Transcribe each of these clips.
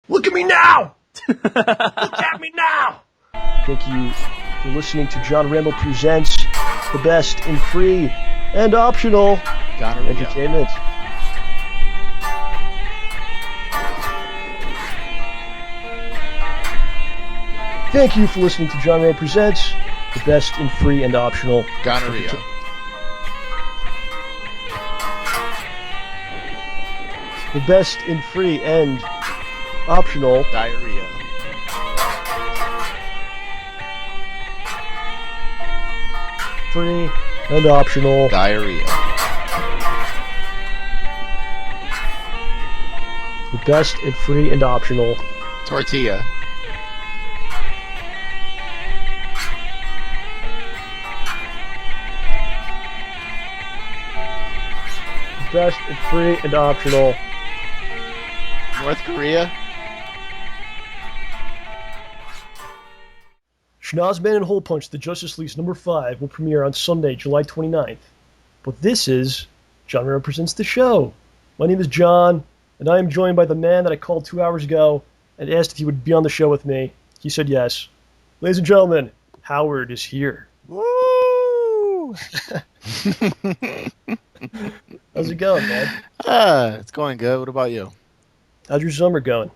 Look at me now! Look at me now! Thank you for listening to John Rambo Presents, the best in free and optional entertainment. Thank you for listening to John Rambo Presents, the best in free and optional gonorrhea. The best in free and optional diarrhea. Free and optional diarrhea. The best and free and optional tortilla. The best and free and optional North Korea. Schnoz Man and Hole Punch, The Justice League's number 5, will premiere on Sunday, July 29th. But this is John Rambo Presents the show. My name is John, and I am joined by the man that I called 2 hours ago and asked if he would be on the show with me. He said yes. Ladies and gentlemen, Howard is here. Woo! How's it going, man? It's going good. What about you? How's your summer going?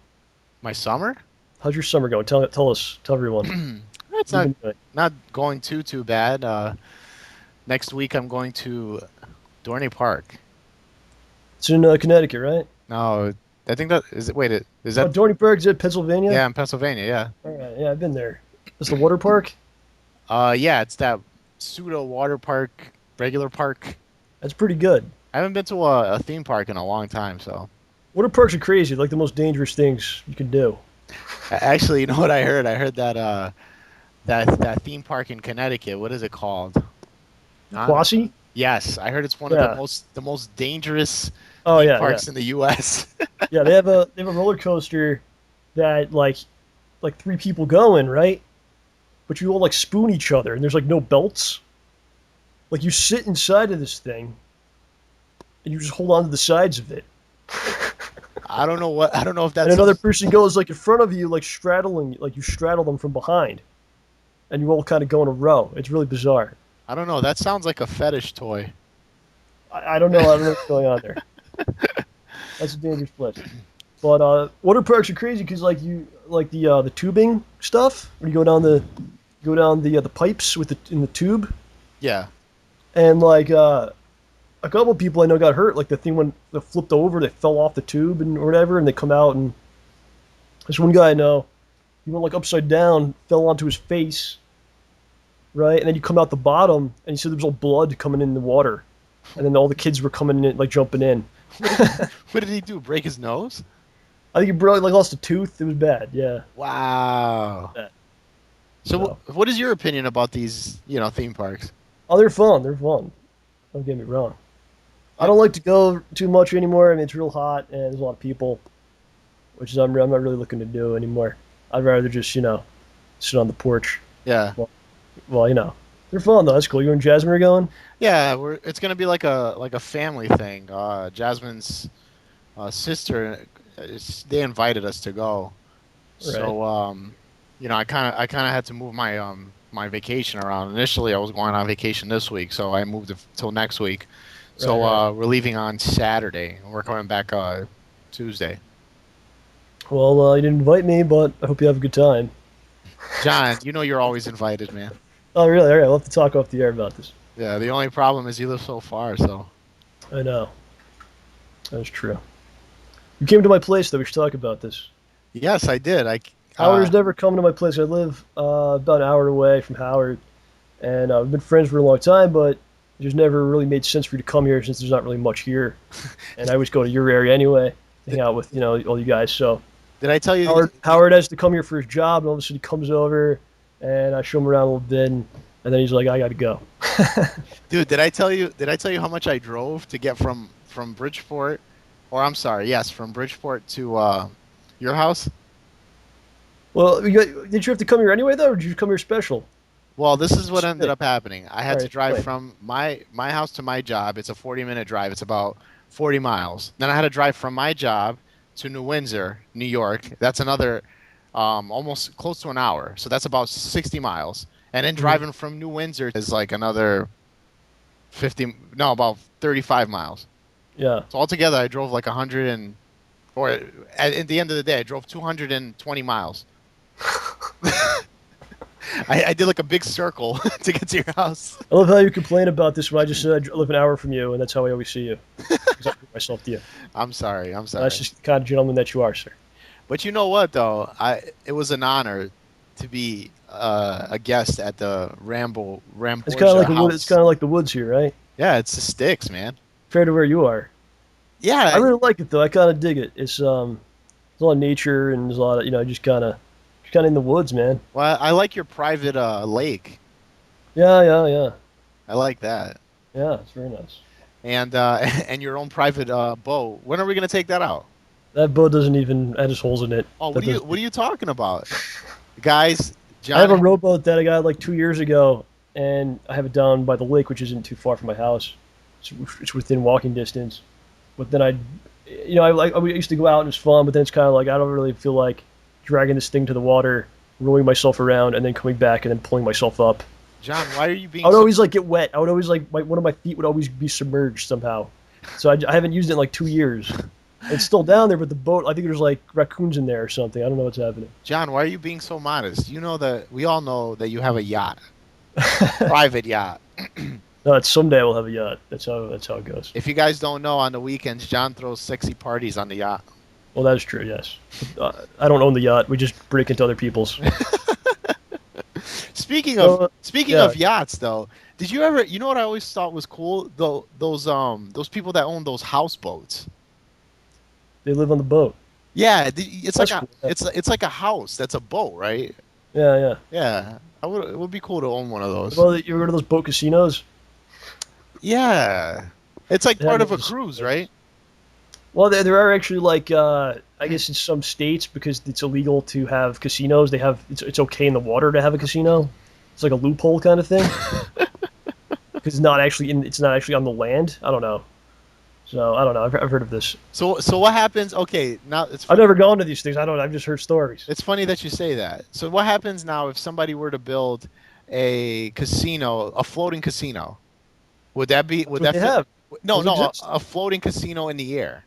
My summer? How's your summer going? Tell us. Tell everyone. It's not going too bad. Next week I'm going to Dorney Park. It's in Connecticut, right? No, I think that is it. Wait, is that Dorney Park? Is it Pennsylvania? Yeah, in Pennsylvania. Yeah. All right. Yeah, I've been there. It's the water park. Yeah, it's that pseudo water park, regular park. That's pretty good. I haven't been to a theme park in a long time, so. Water parks are crazy. Like the most dangerous things you can do. Actually, you know what I heard? I heard that that theme park in Connecticut. What is it called? Quasi? Yes, I heard it's one of the most dangerous parks in the U.S. Yeah, they have a roller coaster that like 3 people going, right? But you all like spoon each other, and there's like no belts. Like you sit inside of this thing, and you just hold on to the sides of it. I don't know if that's. And another person goes like in front of you, like straddling, like you straddle them from behind, and you all kind of go in a row. It's really bizarre. I don't know. That sounds like a fetish toy. I don't know. I don't know what's going on there. That's a dangerous place. But water parks are crazy because like the tubing stuff where you go down the pipes in the tube. Yeah. And like a couple of people I know got hurt. Like the thing when they flipped over, they fell off the tube or whatever, and they come out. And there's one guy I know. He went like upside down, fell onto his face. Right, and then you come out the bottom, and you see there was all blood coming in the water, and then all the kids were coming in, like jumping in. What did he do? Break his nose? I think he lost a tooth. It was bad. Yeah. Wow. Bad. So, what is your opinion about these, theme parks? Oh, they're fun. They're fun. Don't get me wrong. I don't like to go too much anymore. I mean, it's real hot, and there's a lot of people, which is I'm not really looking to do anymore. I'd rather just sit on the porch. Yeah. Well, they're fun though. That's cool. You and Jasmine are going? Yeah, it's gonna be like a family thing. Jasmine's sister, they invited us to go. Right. So I kind of had to move my my vacation around. Initially, I was going on vacation this week, so I moved it till next week. So right. We're leaving on Saturday, and we're coming back Tuesday. Well, you didn't invite me, but I hope you have a good time. John, you're always invited, man. Oh, really? All right, we'll have to talk off the air about this. Yeah, the only problem is you live so far, so. I know. That's true. You came to my place, though. We should talk about this. Yes, I did. Howard's never come to my place. I live about an hour away from Howard, and we've been friends for a long time, but it just never really made sense for you to come here since there's not really much here. And I always go to your area anyway, hang out with, all you guys, so. Did I tell you? Howard has to come here for his job, and all of a sudden he comes over, and I show him around a little bit, and then he's like, "I got to go." Dude, did I tell you how much I drove to get from Bridgeport, or I'm sorry, yes, from Bridgeport to your house? Well, did you have to come here anyway, though, or did you come here special? Well, this is what ended up happening. I had to drive from my house to my job. It's a 40-minute drive. It's about 40 miles. Then I had to drive from my job to New Windsor, New York. That's another almost close to an hour. So that's about 60 miles. And then driving from New Windsor is like another about 35 miles. Yeah. So altogether, I drove like 100 or at the end of the day, I drove 220 miles. I did like a big circle to get to your house. I love how you complain about this when I just said I live an hour from you, and that's how I always see you. Because I put myself to you. I'm sorry. That's just the kind of gentleman that you are, sir. But you know what, though? It was an honor to be a guest at the Ramborgia It's kind of like house. it's kind of like the woods here, right? Yeah, it's the sticks, man. Compared to where you are. Yeah, I really like it though. I kind of dig it. There's a lot of nature and there's a lot of just kind of in the woods, man. Well, I like your private lake. Yeah. I like that. Yeah, it's very nice. And and your own private boat. When are we gonna take that out? That boat doesn't even has holes in it. Oh, what are you talking about, guys? John, I have a rowboat that I got like 2 years ago, and I have it down by the lake, which isn't too far from my house. It's within walking distance. But then I used to go out and it's fun, but then it's kind of like I don't really feel like dragging this thing to the water, rowing myself around, and then coming back and then pulling myself up. John, why are you being? I would always like get wet. I would always like one of my feet would always be submerged somehow. So I haven't used it in like 2 years. It's still down there, but the boat, I think there's like raccoons in there or something. I don't know what's happening. John, why are you being so modest? You know that we all know that you have a yacht, private yacht. No, it's someday we'll have a yacht. That's how it goes. If you guys don't know, on the weekends, John throws sexy parties on the yacht. Well, that is true. Yes, I don't own the yacht. We just break into other people's. Speaking of yachts, though, did you ever? You know what I always thought was cool? Those people that own those houseboats. They live on the boat. Yeah, it's That's like cool. it's like a house that's a boat, right? Yeah. Yeah, it would be cool to own one of those. Well, you ever go to those boat casinos? Yeah, it's like Yeah, part of a those- cruise, right? Well, there are actually like I guess in some states because it's illegal to have casinos. It's okay in the water to have a casino. It's like a loophole kind of thing. Because it's not actually on the land. I don't know. So I don't know. I've heard of this. So what happens? Okay, now I've never gone to these things. I don't know. I've just heard stories. It's funny that you say that. So what happens now if somebody were to build a casino, a floating casino? Would that be? Would that They fit? have. No, Those no, exist. a floating casino in the air.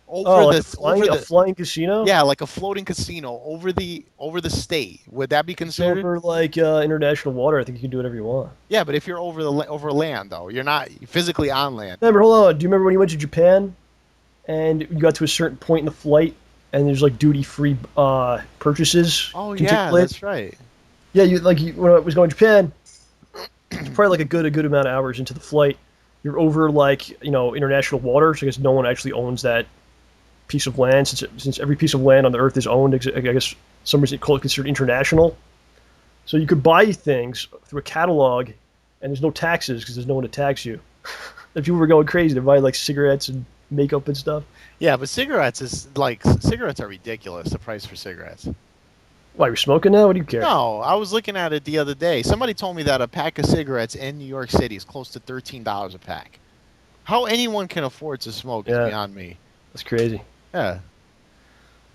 Like a flying casino? Yeah, like a floating casino over the state. Would that be It's considered? over like international water. I think you can do whatever you want. Yeah, but if you're over land though, you're not physically on land. Remember, hold on. Do you remember when you went to Japan and you got to a certain point in the flight and there's like duty-free purchases? Oh can take yeah, place? that's right. Yeah, when I was going to Japan, probably like a good amount of hours into the flight, you're over like international water, so I guess no one actually owns that piece of land since every piece of land on the earth is owned. I guess some reason considered international. So you could buy things through a catalog, and there's no taxes because there's no one to tax you. And people were going crazy. They're buying like cigarettes and makeup and stuff. Yeah, but cigarettes are ridiculous. The price for cigarettes. Why, you're smoking now? What do you care? No, I was looking at it the other day. Somebody told me that a pack of cigarettes in New York City is close to $13 a pack. How anyone can afford to smoke is beyond me. That's crazy. Yeah.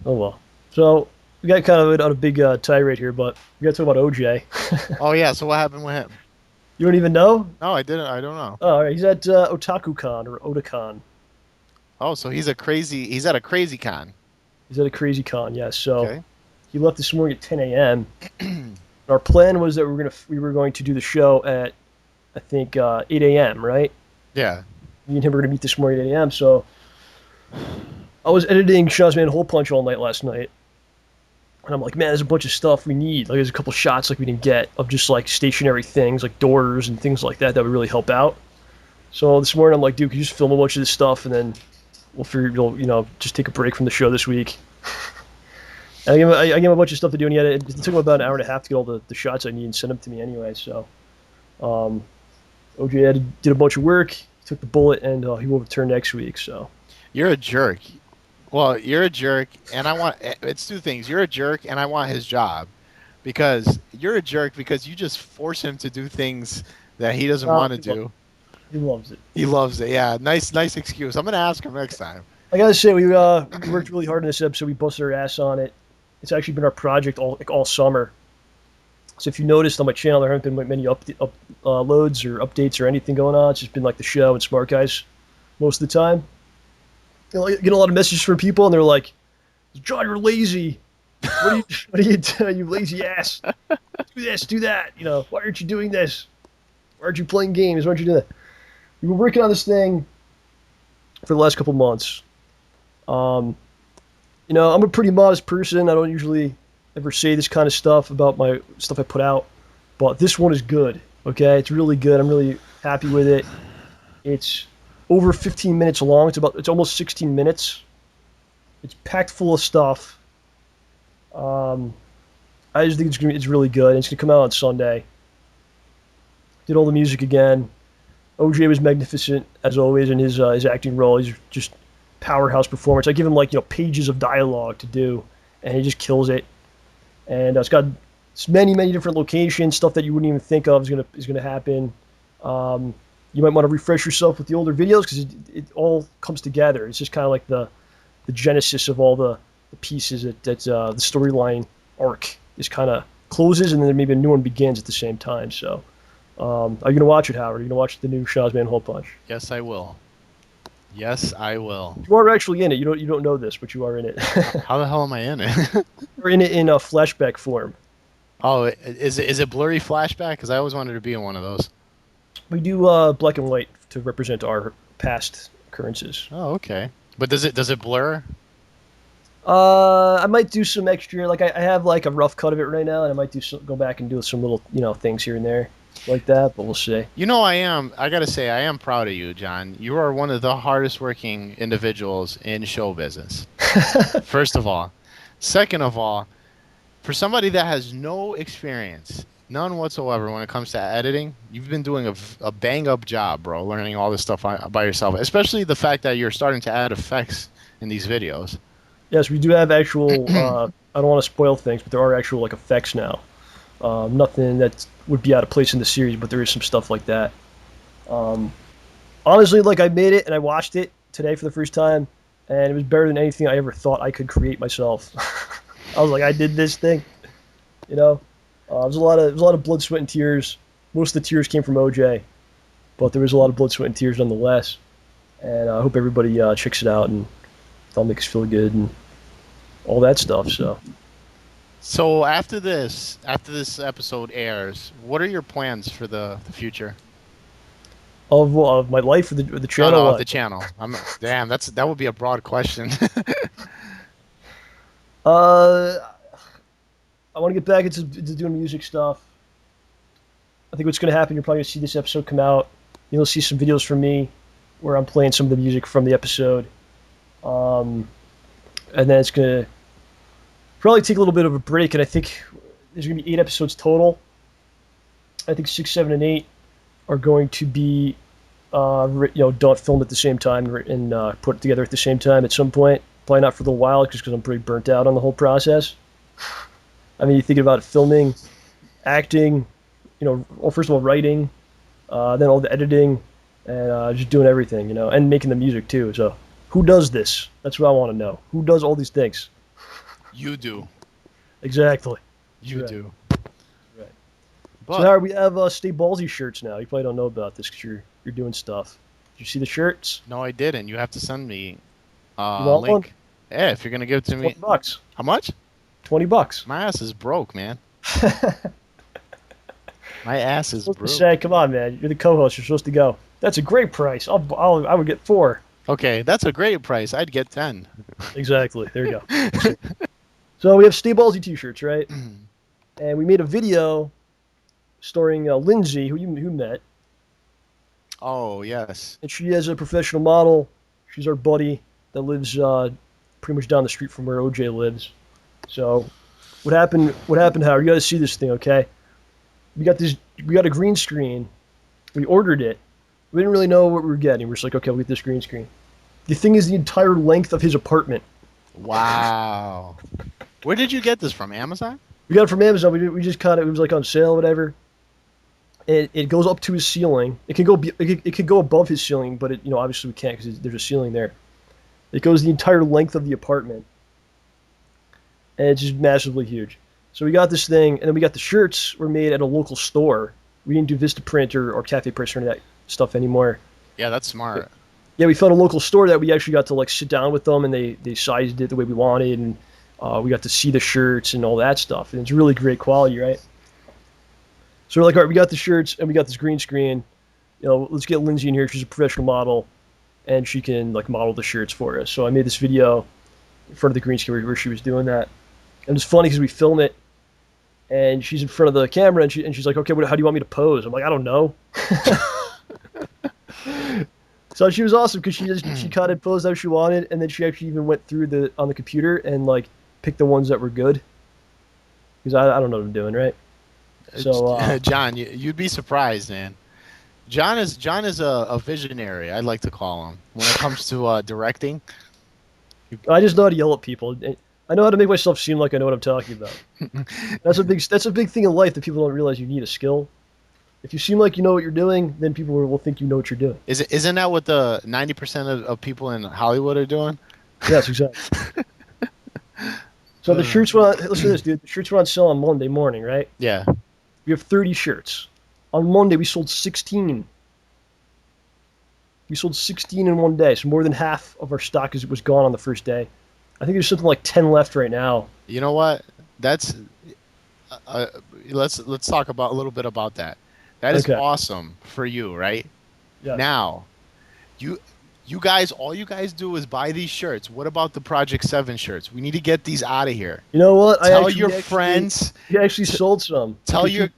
Oh well. So we got kind of on a big tirade here, but we got to talk about OJ. Oh yeah. So what happened with him? You don't even know? No, I didn't. I don't know. Oh, all right. He's at OtakuCon or Otakon. Oh, so he's at a crazy con. He's at a crazy con, yes. So Okay. he left this morning at 10 a.m. Our plan was that we were going to do the show at I think 8 a.m. Right? Yeah. Me and him were going to meet this morning at 8 a.m. So I was editing Schnoz Man Hole Punch all night last night. And I'm like, man, there's a bunch of stuff we need. Like, there's a couple shots like we didn't get of just like stationary things, like doors and things like that would really help out. So this morning I'm like, dude, could you just film a bunch of this stuff and then we'll figure, just take a break from the show this week. And I gave him a bunch of stuff to do, and it took him about an hour and a half to get all the shots I need and send them to me anyway. So OJ did a bunch of work, took the bullet, and he will return next week. So You're a jerk. Well, you're a jerk, and it's two things. You're a jerk, and I want his job, because you're a jerk because you just force him to do things that he doesn't want to do. He loves it. He loves it. Yeah, nice excuse. I'm gonna ask him next time. I gotta say, we worked really hard on this episode. We busted our ass on it. It's actually been our project all summer. So if you noticed on my channel, there haven't been many loads or updates or anything going on. It's just been like the show and Smart Guys most of the time. You know, I get a lot of messages from people, and they're like, "John, you're lazy. What are you doing, you lazy ass? Do this, do that. You know, why aren't you doing this? Why aren't you playing games? Why aren't you doing that?" We've been working on this thing for the last couple months. You know, I'm a pretty modest person. I don't usually ever say this kind of stuff about my stuff I put out, but this one is good. Okay, it's really good. I'm really happy with it. It's over 15 minutes long. It's almost 16 minutes. It's packed full of stuff. I just think it's really good. It's gonna come out on Sunday. Did all the music again. OJ was magnificent as always in his acting role. He's just powerhouse performance. I give him like pages of dialogue to do, and he just kills it. And it's got many different locations, stuff that you wouldn't even think of is gonna happen. You might want to refresh yourself with the older videos because it all comes together. It's just kind of like the genesis of all the pieces that the storyline arc is kind of closes, and then maybe a new one begins at the same time. So, are you gonna watch it, Howard? Are you gonna watch the new Schnoz Hole Punch? Yes, I will. Yes, I will. You are actually in it. You don't know this, but you are in it. How the hell am I in it? You're in it in a flashback form. Oh, is it blurry flashback? Because I always wanted to be in one of those. We do black and white to represent our past occurrences. Oh, okay. But does it blur? I might do some extra. Like I have like a rough cut of it right now, and I might go back and do some little things here and there like that. But we'll see. I gotta say, I am proud of you, John. You are one of the hardest working individuals in show business. First of all. Second of all, for somebody that has no experience, none whatsoever, when it comes to editing, you've been doing a bang-up job, bro, learning all this stuff by yourself, especially the fact that you're starting to add effects in these videos. Yes, we do have actual, I don't want to spoil things, but there are actual like effects now. Nothing that would be out of place in the series, but there is some stuff like that. Honestly, like I made it and I watched it today for the first time, and it was better than anything I ever thought I could create myself. I was like, I did this thing, It was a lot of blood, sweat, and tears. Most of the tears came from OJ, but there was a lot of blood, sweat, and tears nonetheless. And I hope everybody checks it out and that'll make us feel good and all that stuff. So after this episode airs, what are your plans for the future? Of my life or the channel? No, of the channel. Damn, that would be a broad question. I want to get back into doing music stuff. I think what's going to happen, you're probably going to see this episode come out. You'll see some videos from me where I'm playing some of the music from the episode. And then it's going to probably take a little bit of a break, and I think there's going to be 8 episodes total. I think 6, 7, and 8 are going to be filmed at the same time and put together at the same time at some point. Probably not for a little while, just because I'm pretty burnt out on the whole process. I mean, you think about filming, acting, first of all, writing, then all the editing, and just doing everything, and making the music too. So, who does this? That's what I want to know. Who does all these things? You do. Exactly. You do. Right. But, so now we have StayBallsy shirts now. You probably don't know about this because you're doing stuff. Did you see the shirts? No, I didn't. You have to send me a want link. One? Yeah, if you're gonna give it to me. $20. How much? $20. My ass is broke, man. My ass is broke. Say, come on, man. You're the co-host. You're supposed to go. That's a great price. I would get 4. Okay, that's a great price. I'd get 10. Exactly. There you go. So we have StayBallsy T-shirts, right? And we made a video starring Lindsay, who you met. Oh, yes. And she is a professional model. She's our buddy that lives pretty much down the street from where OJ lives. So what happened, Howard? You got to see this thing, okay? We got a green screen. We ordered it. We didn't really know what we were getting. We're just like, okay, we'll get this green screen. The thing is the entire length of his apartment. Wow. Where did you get this from? Amazon? We got it from Amazon. We just caught it. It was like on sale or whatever. It goes up to his ceiling. It can go above his ceiling, but obviously we can't because there's a ceiling there. It goes the entire length of the apartment. And it's just massively huge. So we got this thing, and then we got the shirts were made at a local store. We didn't do Vistaprint or Cafe Press or any of that stuff anymore. Yeah, that's smart. Yeah, we found a local store that we actually got to like sit down with them, and they sized it the way we wanted, and we got to see the shirts and all that stuff. And it's really great quality, right? So we're like, all right, we got the shirts, and we got this green screen. Let's get Lindsay in here. She's a professional model, and she can like model the shirts for us. So I made this video in front of the green screen where she was doing that. And it's funny because we film it, and she's in front of the camera, and she's like, okay, how do you want me to pose? I'm like, I don't know. So she was awesome because she kind of posed how she wanted, and then she actually even went through on the computer and like picked the ones that were good. Because I don't know what I'm doing, right? So John, you'd be surprised, man. John is a visionary. I'd like to call him when it comes to directing. I just know how to yell at people. I know how to make myself seem like I know what I'm talking about. That's a big thing in life that people don't realize you need a skill. If you seem like you know what you're doing, then people will think you know what you're doing. Isn't that what the 90% of people in Hollywood are doing? Yes, exactly. So the shirts went on, listen to this, dude. The shirts were on sale on Monday morning, right? Yeah. We have 30 shirts. On Monday, we sold 16. We sold 16 in one day, so more than half of our stock was gone on the first day. I think there's something like 10 left right now. You know what? That's let's talk about a little bit about that. That is awesome for you, right? Yeah. Now, you guys, all you guys do is buy these shirts. What about the Project 7 shirts? We need to get these out of here. You know what? Tell your friends. You actually sold some. Tell your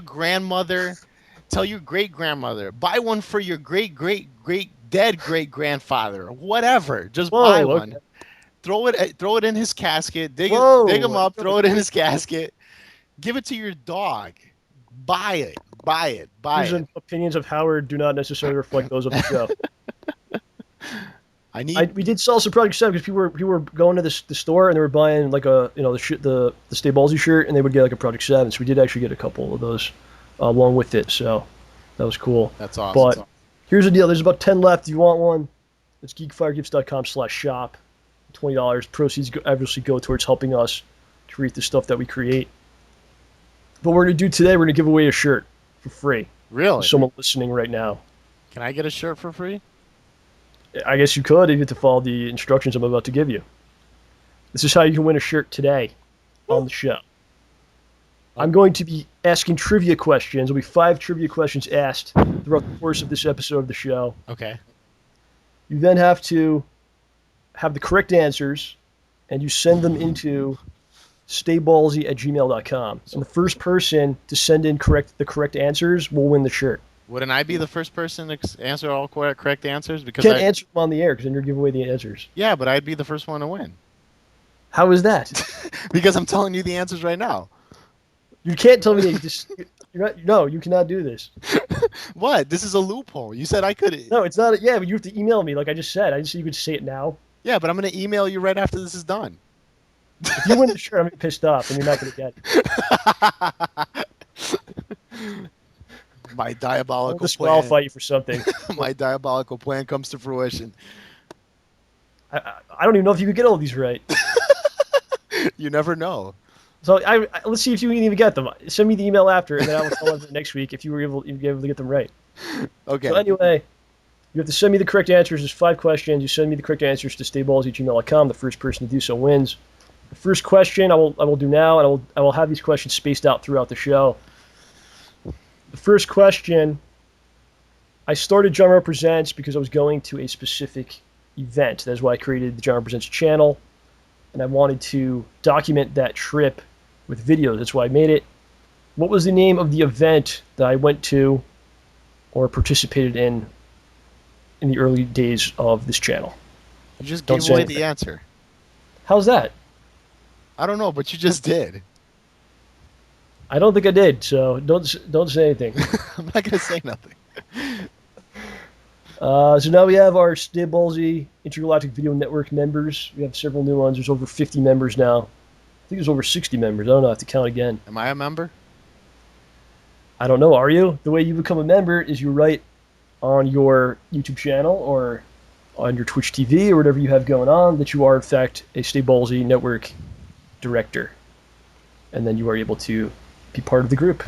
grandmother. Tell your great grandmother. Buy one for your great dead great grandfather. Whatever. Just buy one. Throw it in his casket. Dig him up. Throw it in his casket. Give it to your dog. Buy it. Views and opinions of Howard do not necessarily reflect those of the show. We did sell some Project 7 because people were going to the store and they were buying like the StayBallsy shirt, and they would get like a Project 7. So we did actually get a couple of those along with it. So that was cool. That's awesome. But here's the deal. There's about 10 left. If you want one, it's geekfiregifts.com/shop. $20. Proceeds obviously go towards helping us create the stuff that we create. But what we're going to do today, we're going to give away a shirt for free. Really? To someone listening right now. Can I get a shirt for free? I guess you could if you had to follow the instructions I'm about to give you. This is how you can win a shirt today on the show. I'm going to be asking trivia questions. There'll be 5 trivia questions asked throughout the course of this episode of the show. Okay. You then have to have the correct answers, and you send them into StayBallsy@gmail.com. And the first person to send in the correct answers will win the shirt. Wouldn't I be the first person to answer all correct answers? Because you can't answer them on the air because then you're giving away the answers. Yeah, but I'd be the first one to win. How is that? Because I'm telling you the answers right now. You can't tell me that no, you cannot do this. What? This is a loophole. You said I could. No, it's not. Yeah, but you have to email me like I just said. I just said you could say it now. Yeah, but I'm going to email you right after this is done. If you win the shirt, I'm pissed off, and you're not going to get it. My diabolical I'll disqualify you for something. My diabolical plan comes to fruition. I don't even know if you could get all these right. You never know. So let's see if you can even get them. Send me the email after, and then I will tell them next week if you were able to get them right. Okay. So anyway, you have to send me the correct answers. There's 5 questions. You send me the correct answers to StayBallsy@gmail.com. The first person to do so wins. The first question I will do now, and I will have these questions spaced out throughout the show. The first question, I started JohnRamboPresents because I was going to a specific event. That's why I created the JohnRamboPresents channel, and I wanted to document that trip with videos. That's why I made it. What was the name of the event that I went to or participated in the early days of this channel? You just gave away the answer. How's that? I don't know, but you just did. I don't think I did, so don't say anything. I'm not going to say nothing. So now we have our StayBallsy Intergalactic Video Network members. We have several new ones. There's over 50 members now. I think there's over 60 members. I don't know. I have to count again. Am I a member? I don't know. Are you? The way you become a member is you write on your YouTube channel or on your Twitch TV or whatever you have going on that you are, in fact, a StayBallsy Network director. And then you are able to be part of the group.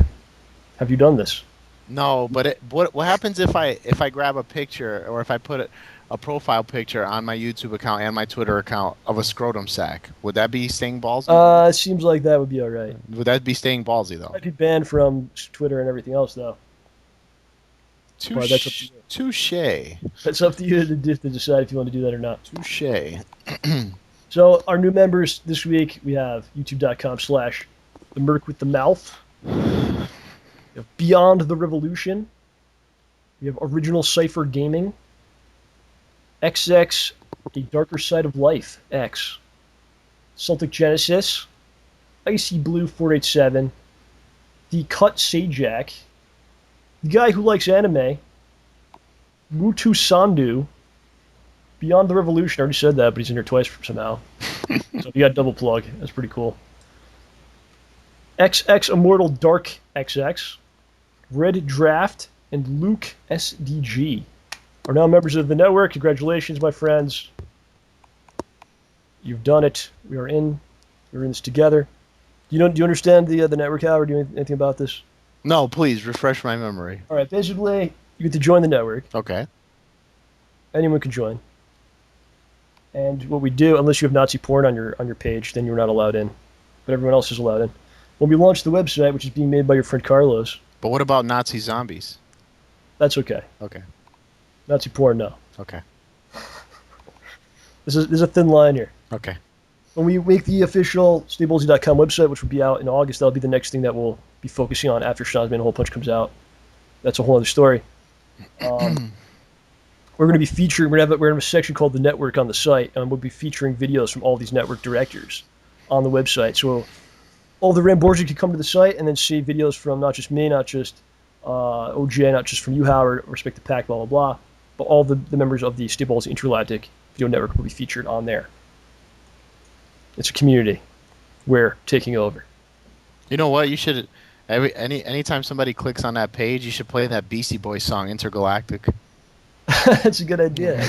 Have you done this? No, but what happens if I grab a picture or if I put a profile picture on my YouTube account and my Twitter account of a scrotum sack? Would that be staying ballsy? It seems like that would be all right. Would that be staying ballsy though? I'd be banned from Twitter and everything else, though. Touche. That's up to you to decide if you want to do that or not. Touche. So our new members this week, we have youtube.com/themerkwiththemouth. We have Beyond the Revolution. We have Original Cypher Gaming. XX, A Darker Side of Life, X. Celtic Genesis. Icy Blue 487. The Cut Sajak. The Guy Who Likes Anime. Mutu Sandu. Beyond the Revolution. I already said that, but he's in here twice somehow. So you got double plug. That's pretty cool. XX Immortal Dark XX. Red Draft and Luke SDG are now members of the network. Congratulations, my friends. You've done it. We're in this together. Do you understand the network, Howard? Do you know anything about this? No, please refresh my memory. All right. Basically, you get to join the network. Okay. Anyone can join. And what we do, unless you have Nazi porn on your page, then you're not allowed in. But everyone else is allowed in. When we launch the website, which is being made by your friend Carlos. But what about Nazi zombies? That's okay. Okay. Nazi porn, no. Okay. There's a thin line here. Okay. When we make the official StayBallsy.com website, which will be out in August, that'll be the next thing that we'll be focusing on after Schnoz Man a Hole Punch comes out. That's a whole other story. We're going to be featuring. We're going to have a section called the Network on the site, and we'll be featuring videos from all these network directors on the website. So all the Ramborgia can come to the site and then see videos from not just me, not just OJ, not just from you, Howard, Respect the Pack, blah, blah, blah, but all the members of the StayBallsy Intergalactic Video Network will be featured on there. It's a community. We're taking over. You know what? You should anytime somebody clicks on that page, you should play that Beastie Boys song, Intergalactic. That's a good idea.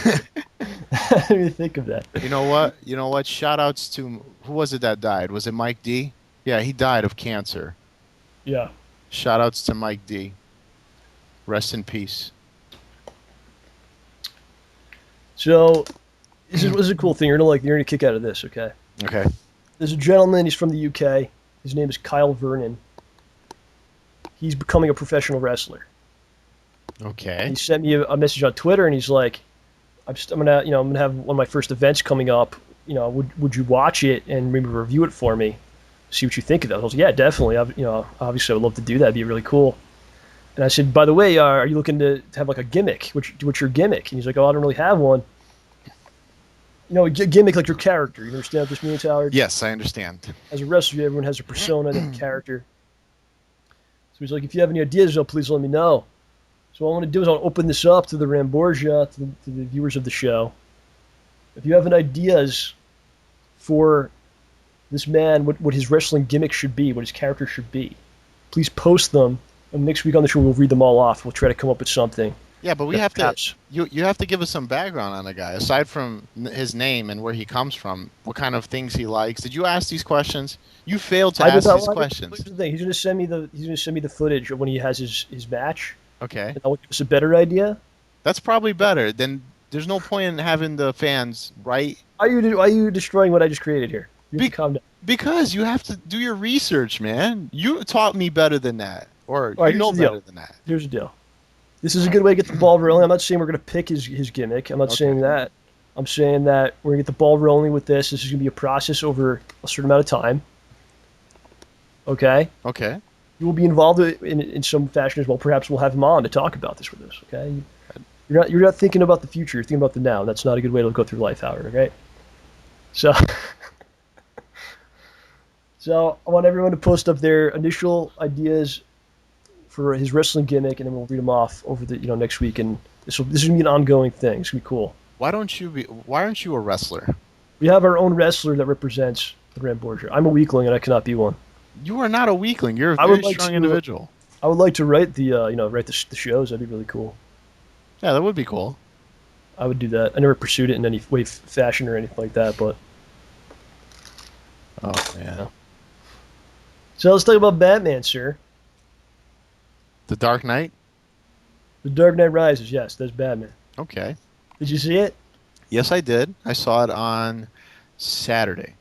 I didn't even think of that. You know what? Shout outs to, who was it that died? Was it Mike D? Yeah, he died of cancer. Yeah. Shout outs to Mike D. Rest in peace. So this is a cool thing. You're gonna kick out of this, okay? Okay. There's a gentleman, he's from the UK. His name is Kyle Vernon. He's becoming a professional wrestler. Okay. He sent me a message on Twitter, and he's like, I'm gonna have one of my first events coming up. Would you watch it and maybe review it for me? See what you think of that. I was like, yeah, definitely. Obviously, I would love to do that. It'd be really cool. And I said, by the way, are you looking to have like a gimmick? What's your gimmick? And he's like, oh, I don't really have one. A gimmick like your character. You understand what this means, Howard? Yes, I understand. As a wrestler, everyone has a persona, they have a character. So he's like, if you have any ideas, please let me know. So what I want to do is I'll open this up to the Ramborgia, to the viewers of the show. If you have any ideas for this man, what his wrestling gimmick should be, what his character should be, please post them. And next week on the show, we'll read them all off. We'll try to come up with something. Yeah, but we have to. You have to give us some background on the guy, aside from his name and where he comes from. What kind of things he likes? Did you ask these questions? You failed to ask these questions. Here's the thing. He's gonna send me the footage of when he has his match. Okay. And that'll give us a better idea. That's probably better. Then there's no point in having the fans, right? Why are you destroying what I just created here? Calm down. Because you have to do your research, man. You taught me better than that, or right, you know better than that. Here's the deal. This is a good way to get the ball rolling. I'm not saying we're going to pick his gimmick. I'm not saying that. I'm saying that we're going to get the ball rolling with this. This is going to be a process over a certain amount of time. Okay? Okay. You will be involved in some fashion as well. Perhaps we'll have him on to talk about this with us. Okay? You're not thinking about the future. You're thinking about the now. That's not a good way to go through life, Howard. Okay? So, so I want everyone to post up their initial ideas for his wrestling gimmick, and then we'll read them off over the next week. And this is gonna be an ongoing thing. It's gonna be cool. Why aren't you a wrestler? We have our own wrestler that represents the Ramborgia. I'm a weakling, and I cannot be one. You are not a weakling. You're a very strong individual. I would like to write the shows. That'd be really cool. Yeah, that would be cool. I would do that. I never pursued it in any way, fashion, or anything like that. But Oh man. yeah. So let's talk about Batman, sir. The Dark Knight. The Dark Knight Rises. Yes, that's Batman. Okay. Did you see it? Yes, I did. I saw it on Saturday.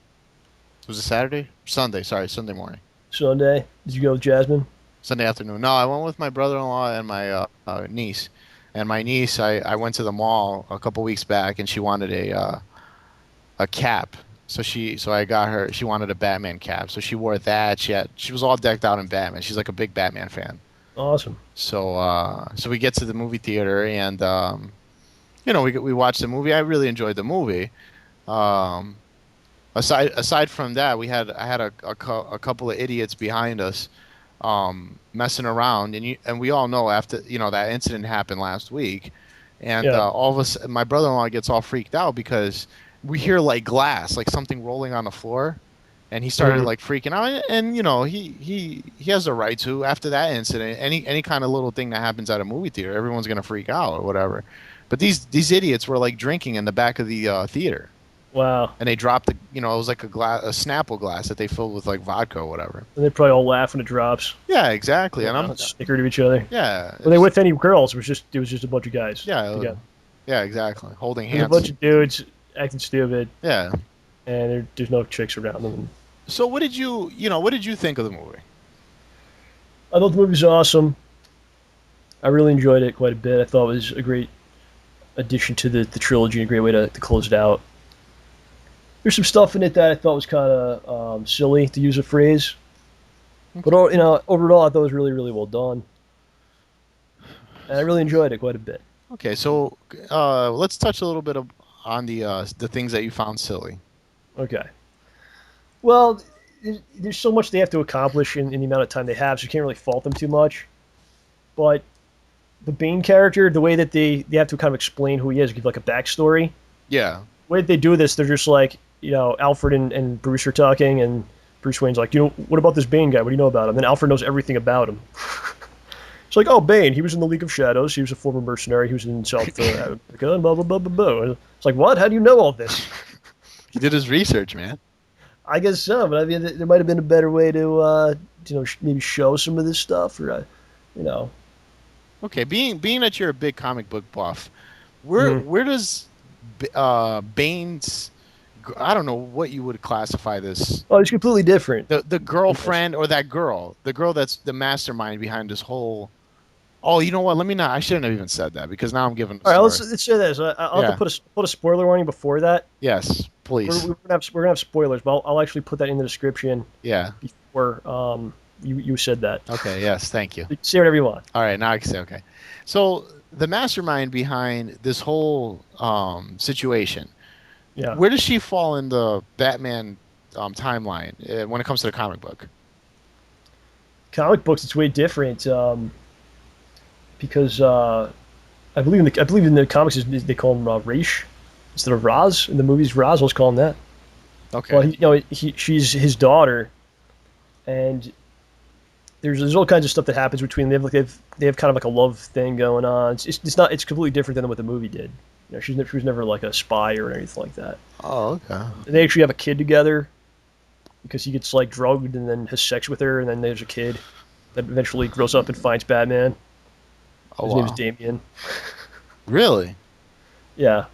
Was it Saturday? Sunday. Sorry, Sunday morning. Sunday. Did you go with Jasmine? Sunday afternoon. No, I went with my brother-in-law and my niece. And my niece, I went to the mall a couple weeks back, and she wanted a cap. So I got her. She wanted a Batman cap, so she wore that. She was all decked out in Batman. She's like a big Batman fan. Awesome. So we get to the movie theater, and we watched the movie. I really enjoyed the movie. Aside from that, I had a couple of idiots behind us messing around, and we all know after that incident happened last week, and all of us, my brother-in-law gets all freaked out because we hear like glass, like something rolling on the floor, and he started like freaking out, and he has a right to. After that incident, any kind of little thing that happens at a movie theater, everyone's gonna freak out or whatever. But these idiots were like drinking in the back of the theater. Wow. And they dropped it was like a Snapple glass that they filled with like vodka or whatever. And they probably all laugh when it drops. Yeah, exactly. And I'm snicker to each other. Yeah. Were they with any girls? It was just a bunch of guys. Yeah. Yeah, exactly. Holding hands. A bunch of dudes acting stupid. Yeah. And there's no chicks around them. So what did you think of the movie? I thought the movie was awesome. I really enjoyed it quite a bit. I thought it was a great addition to the trilogy, a great way to close it out. There's some stuff in it that I thought was kind of silly, to use a phrase. But overall, I thought it was really, really well done. And I really enjoyed it quite a bit. Okay, so let's touch a little bit on the things that you found silly. Okay. Well, there's so much they have to accomplish in the amount of time they have, so you can't really fault them too much. But the Bane character, the way that they have to kind of explain who he is, give like a backstory. Yeah. The way that they do this, they're just like, Alfred and Bruce are talking, and Bruce Wayne's like, what about this Bane guy? What do you know about him? Then Alfred knows everything about him. It's like, oh, Bane, he was in the League of Shadows, he was a former mercenary, he was in South Africa, and blah, blah, blah, blah, blah. It's like, what? How do you know all this? He did his research, man. I guess so, but I mean, there might have been a better way to, maybe show some of this stuff, or, Okay, being that you're a big comic book buff, where does Bane's, I don't know what you would classify this. Oh, it's completely different. The girlfriend or that girl, the girl that's the mastermind behind this whole. Oh, you know what? Let me not. I shouldn't have even said that because now I'm giving. All right, let's say this. I'll have to put a spoiler warning before that. Yes, please. We're gonna have spoilers, but I'll actually put that in the description. Yeah. Before you said that. Okay. Yes. Thank you. Say whatever you want. All right. Now I can say okay. So the mastermind behind this whole situation. Yeah. Where does she fall in the Batman timeline when it comes to the comic book? Comic books, it's way different because I believe in the comics they call him Raish instead of Raz. In the movies, Raz, let's call him that. Okay. Well, she's his daughter, and there's all kinds of stuff that happens between them. They have kind of like a love thing going on. It's completely different than what the movie did. She was never like a spy or anything like that. Oh, okay. They actually have a kid together because he gets like drugged and then has sex with her, and then there's a kid that eventually grows up and finds Batman. His name is Damian. Really? Yeah.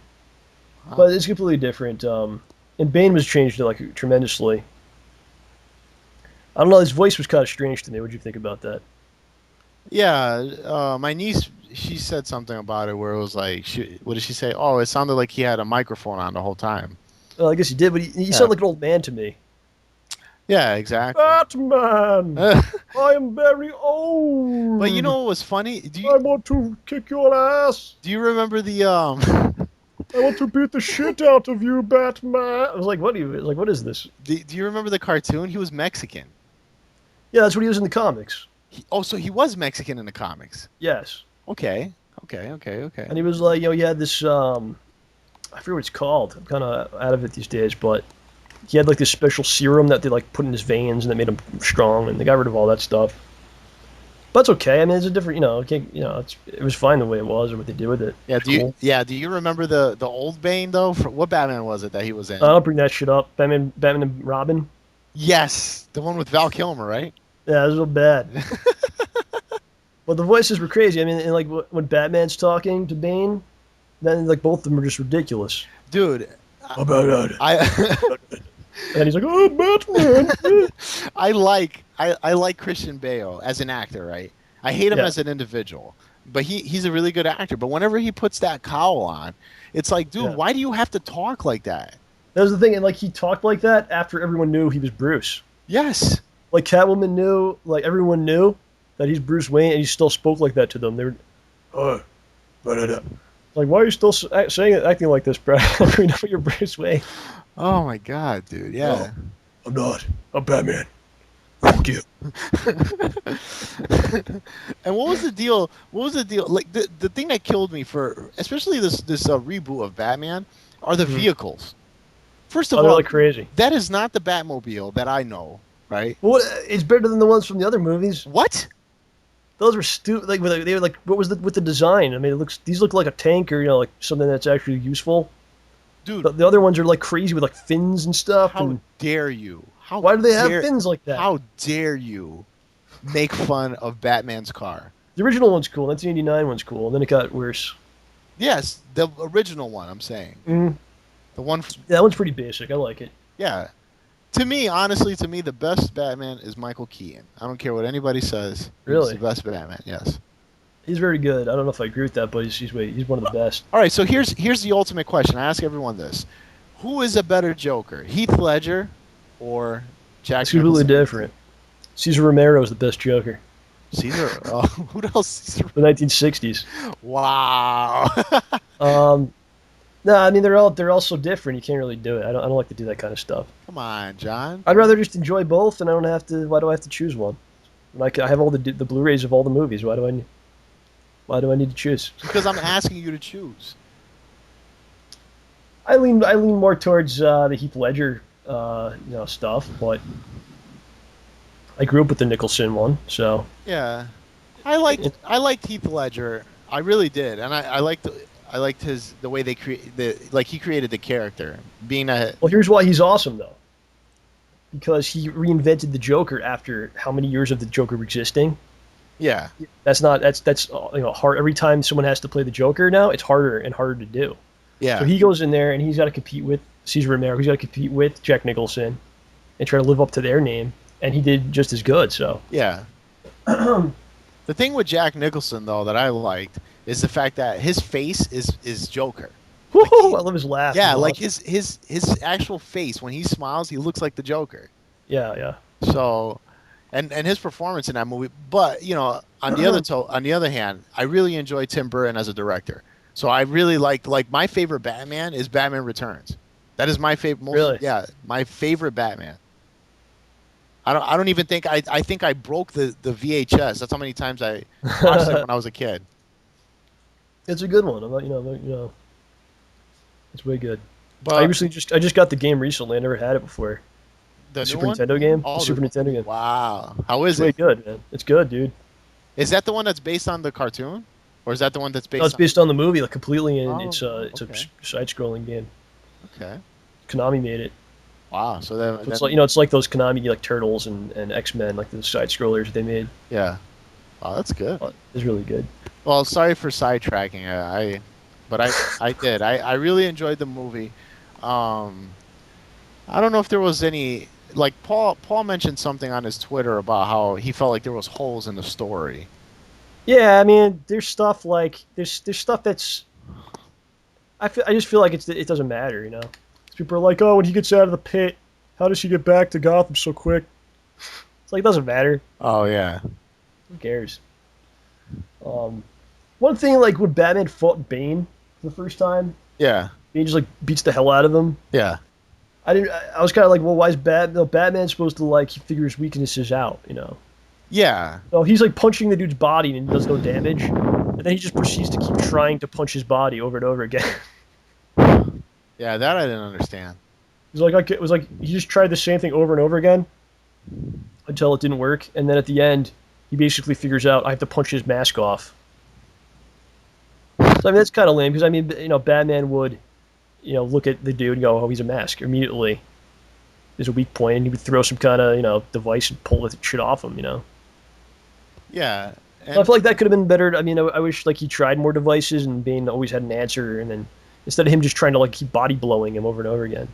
Wow. But it's completely different. And Bane was changed like tremendously. I don't know. His voice was kind of strange to me. What did you think about that? Yeah, my niece, she said something about it where it was like, what did she say? Oh, it sounded like he had a microphone on the whole time. Well, I guess he did, but he sounded like an old man to me. Yeah, exactly. Batman! I am very old! But you know what was funny? I want to kick your ass! Do you remember the, I want to beat the shit out of you, Batman! I was like, what is this? Do you remember the cartoon? He was Mexican. Yeah, that's what he was in the comics. So he was Mexican in the comics. Yes. Okay. And he was like, he had this, I forget what it's called. I'm kind of out of it these days, but he had like this special serum that they like put in his veins and that made him strong, and they got rid of all that stuff. But it's okay. I mean, it's a different, it was fine the way it was or what they did with it. Yeah. It's cool. Do you remember the old Bane though? What Batman was it that he was in? I don't bring that shit up. Batman and Robin. Yes, the one with Val Kilmer, right? Yeah, it was real bad. But the voices were crazy. I mean, and like when Batman's talking to Bane, then like both of them are just ridiculous. Dude, I and he's like, "Oh, Batman." I like Christian Bale as an actor, right? I hate him as an individual, but he's a really good actor. But whenever he puts that cowl on, it's like, dude, why do you have to talk like that? That was the thing, and like he talked like that after everyone knew he was Bruce. Yes. Like Catwoman knew, like everyone knew that he's Bruce Wayne, and he still spoke like that to them. They were, like, why are you still saying it, acting like this, bro? We know you're Bruce Wayne. Oh my god, dude! Yeah. No, I'm not. I'm Batman. Fuck you. And what was the deal? What was the deal? Like the thing that killed me for, especially this reboot of Batman, are the vehicles. First of all, they're like crazy. That is not the Batmobile that I know, right? Well, it's better than the ones from the other movies. What? Those were stupid. Like they were like, what was with the design? I mean, these look like a tank or like something that's actually useful. Dude, the other ones are like crazy with like fins and stuff. How dare you? Why do they have fins like that? How dare you make fun of Batman's car? The original one's cool. 1989 one's cool. And then it got worse. Yes, the original one. I'm saying. Mm-hmm. The one. That one's pretty basic. I like it. Yeah. To me, honestly, the best Batman is Michael Keaton. I don't care what anybody says. Really? He's the best Batman. Yes. He's very good. I don't know if I agree with that, but he's one of the best. All right, so here's the ultimate question. I ask everyone this: who is a better Joker, Heath Ledger or Jack? It's completely different. Cesar Romero is the best Joker. Caesar? Who else? Caesar? The 1960s. Wow. No, I mean they're all so different. You can't really do it. I don't like to do that kind of stuff. Come on, John. I'd rather just enjoy both, and I don't have to. Why do I have to choose one? Like I have all the Blu-rays of all the movies. Why do I need to choose? Because I'm asking you to choose. I lean more towards the Heath Ledger, stuff, but I grew up with the Nicholson one, so yeah, I liked Heath Ledger. I really did, and I liked the way they he created the character, being a. Well, here's why he's awesome though, because he reinvented the Joker after how many years of the Joker existing. Yeah, that's hard. Every time someone has to play the Joker now, it's harder and harder to do. Yeah. So he goes in there and he's got to compete with Cesar Romero. He's got to compete with Jack Nicholson, and try to live up to their name. And he did just as good. So yeah. The thing with Jack Nicholson though that I liked is the fact that his face is Joker. Like I love his laugh. Yeah, like his actual face when he smiles, he looks like the Joker. Yeah, yeah. So. And his performance in that movie, but on the other hand, I really enjoy Tim Burton as a director. So I really like my favorite Batman is Batman Returns. That is my favorite. Really? Yeah, my favorite Batman. I don't even think I think I broke the VHS. That's how many times I watched it when I was a kid. It's a good one. It's way good. But I just got the game recently. I never had it before. The Super Nintendo game? Oh, the Super Nintendo game. Wow. How is it? It's way good, man. It's good, dude. Is that the one that's based on the cartoon? Or is that the one that's based on... No, it's based on the movie, like completely, and it's a side-scrolling game. Okay. Konami made it. Wow. So it's like those Konami like Turtles and X-Men, like the side-scrollers they made. Yeah. Wow, that's good. It's really good. Well, sorry for sidetracking. But I did. I really enjoyed the movie. I don't know if there was any... Like Paul mentioned something on his Twitter about how he felt like there was holes in the story. Yeah, I mean, there's stuff like there's stuff that's I just feel like it doesn't matter, People are like, oh, when he gets out of the pit, how does he get back to Gotham so quick? It's like it doesn't matter. Oh yeah. Who cares? One thing like when Batman fought Bane for the first time. Yeah. Bane just like beats the hell out of him. Yeah. I was kind of like, well, why is Batman's supposed to like figure his weaknesses out, Yeah. So he's like punching the dude's body and does no damage, and then he just proceeds to keep trying to punch his body over and over again. Yeah, that I didn't understand. It was like he just tried the same thing over and over again until it didn't work, and then at the end, he basically figures out I have to punch his mask off. So I mean that's kind of lame because I mean Batman would look at the dude and go, oh, he's a mask immediately. There's a weak point, and he would throw some kind of device and pull the shit off him. Yeah. I feel like that could have been better. I mean, I wish like he tried more devices and Bane always had an answer, and then instead of him just trying to like keep body blowing him over and over again.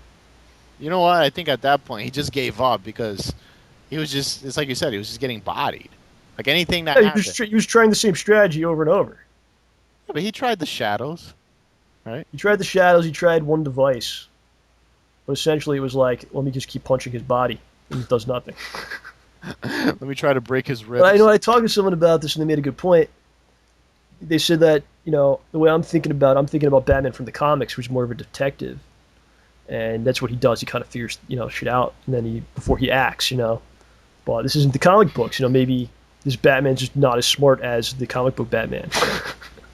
You know what? I think at that point he just gave up because he was just—it's like you said—he was just getting bodied. Like anything that happened. He was trying the same strategy over and over. Yeah, but he tried the shadows, right? He tried the shadows. He tried one device, but essentially it was like, let me just keep punching his body, and it does nothing. Let me try to break his ribs. But I talked to someone about this, and they made a good point. They said that the way I'm thinking about Batman from the comics, who's more of a detective, and that's what he does. He kind of figures shit out, and then before he acts. But this isn't the comic books. Maybe this Batman's just not as smart as the comic book Batman.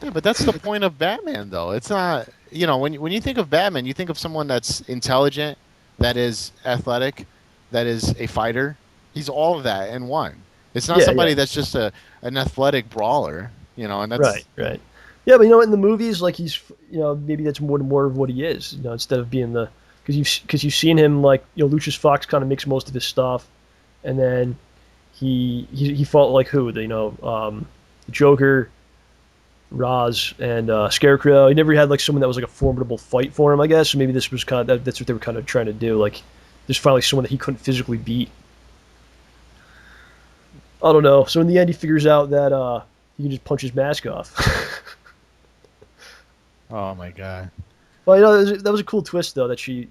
Yeah, but that's the point of Batman, though. It's not when you think of Batman, you think of someone that's intelligent, that is athletic, that is a fighter. He's all of that in one. It's not somebody that's just an athletic brawler, and that's right. Yeah, but in the movies, like he's, maybe that's more of what he is, instead of being because you've seen him like, Lucius Fox kind of makes most of his stuff, and then he fought like who, Joker, Roz, and Scarecrow. He never had like someone that was like a formidable fight for him, I guess. So maybe this was that's what they were kind of trying to do. Like, there's finally someone that he couldn't physically beat. I don't know. So in the end, he figures out that he can just punch his mask off. Oh my god! Well, that was a cool twist though. That she,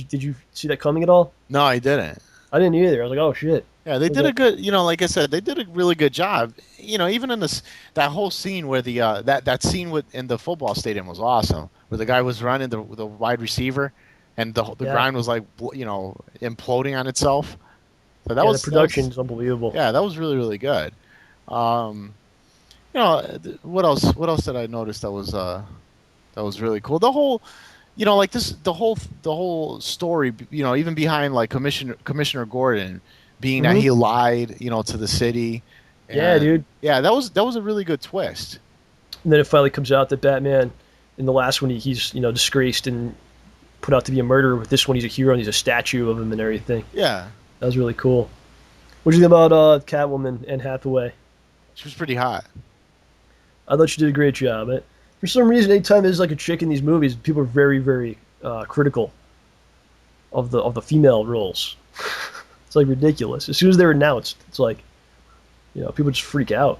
did you see that coming at all? No, I didn't. I didn't either. I was like, oh shit. Yeah, they did a good. Like I said, they did a really good job. Even in that whole scene where the that scene in the football stadium was awesome, where the guy was running the wide receiver, and the ground was like imploding on itself. So the production's unbelievable. Yeah, that was really, really good. What else did I notice that was really cool? The whole, the whole story, even behind like Commissioner Gordon being that he lied, to the city. And, yeah, dude. Yeah, that was a really good twist. And then it finally comes out that Batman, in the last one, he's disgraced and put out to be a murderer. With this one, he's a hero and he's a statue of him and everything. Yeah. That was really cool. What do you think about Catwoman, Anne Hathaway? She was pretty hot. I thought she did a great job. For some reason, anytime there's like a chick in these movies, people are very, very critical of the female roles. It's like ridiculous. As soon as they're announced, it's like, people just freak out.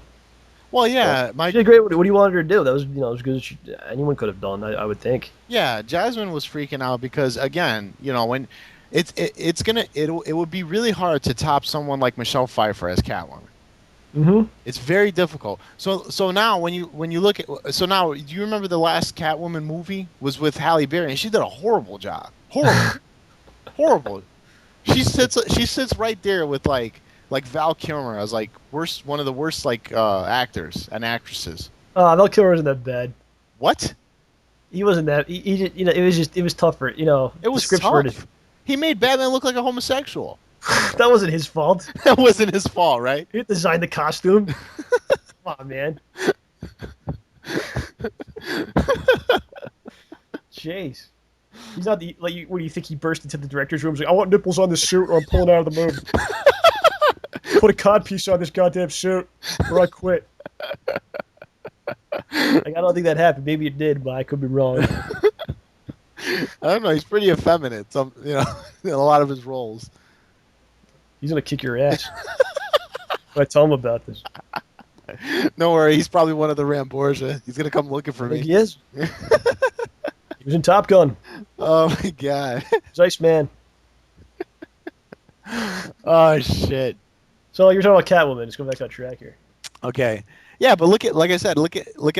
Well, yeah, she did great. What do you want her to do? That was, as good as anyone could have done. I would think. Yeah, Jasmine was freaking out because again, when. It would be really hard to top someone like Michelle Pfeiffer as Catwoman. Mm-hmm. It's very difficult. So now when you look at do you remember the last Catwoman movie was with Halle Berry, and she did a horrible job. Horrible. She sits right there with like Val Kilmer as like one of the worst actors and actresses. Val Kilmer wasn't that bad. What? He wasn't that. He just, it was tougher. It was tough. He made Batman look like a homosexual. That wasn't his fault. That wasn't his fault, right? He designed the costume. Come on, man. Jeez. He's not the what do you think he burst into the director's room? He's like, I want nipples on this suit, or I'm pulling out of the movie. Put a codpiece on this goddamn suit, or I quit. I don't think that happened. Maybe it did, but I could be wrong. I don't know. He's pretty effeminate. In a lot of his roles. He's gonna kick your ass. I tell him about this. Don't worry. He's probably one of the Ramborgia. He's gonna come looking for me. He is. He was in Top Gun. Oh my god. He's Iceman. Oh shit. So you're talking about Catwoman. Let's go back on track here. Okay. Yeah, but look at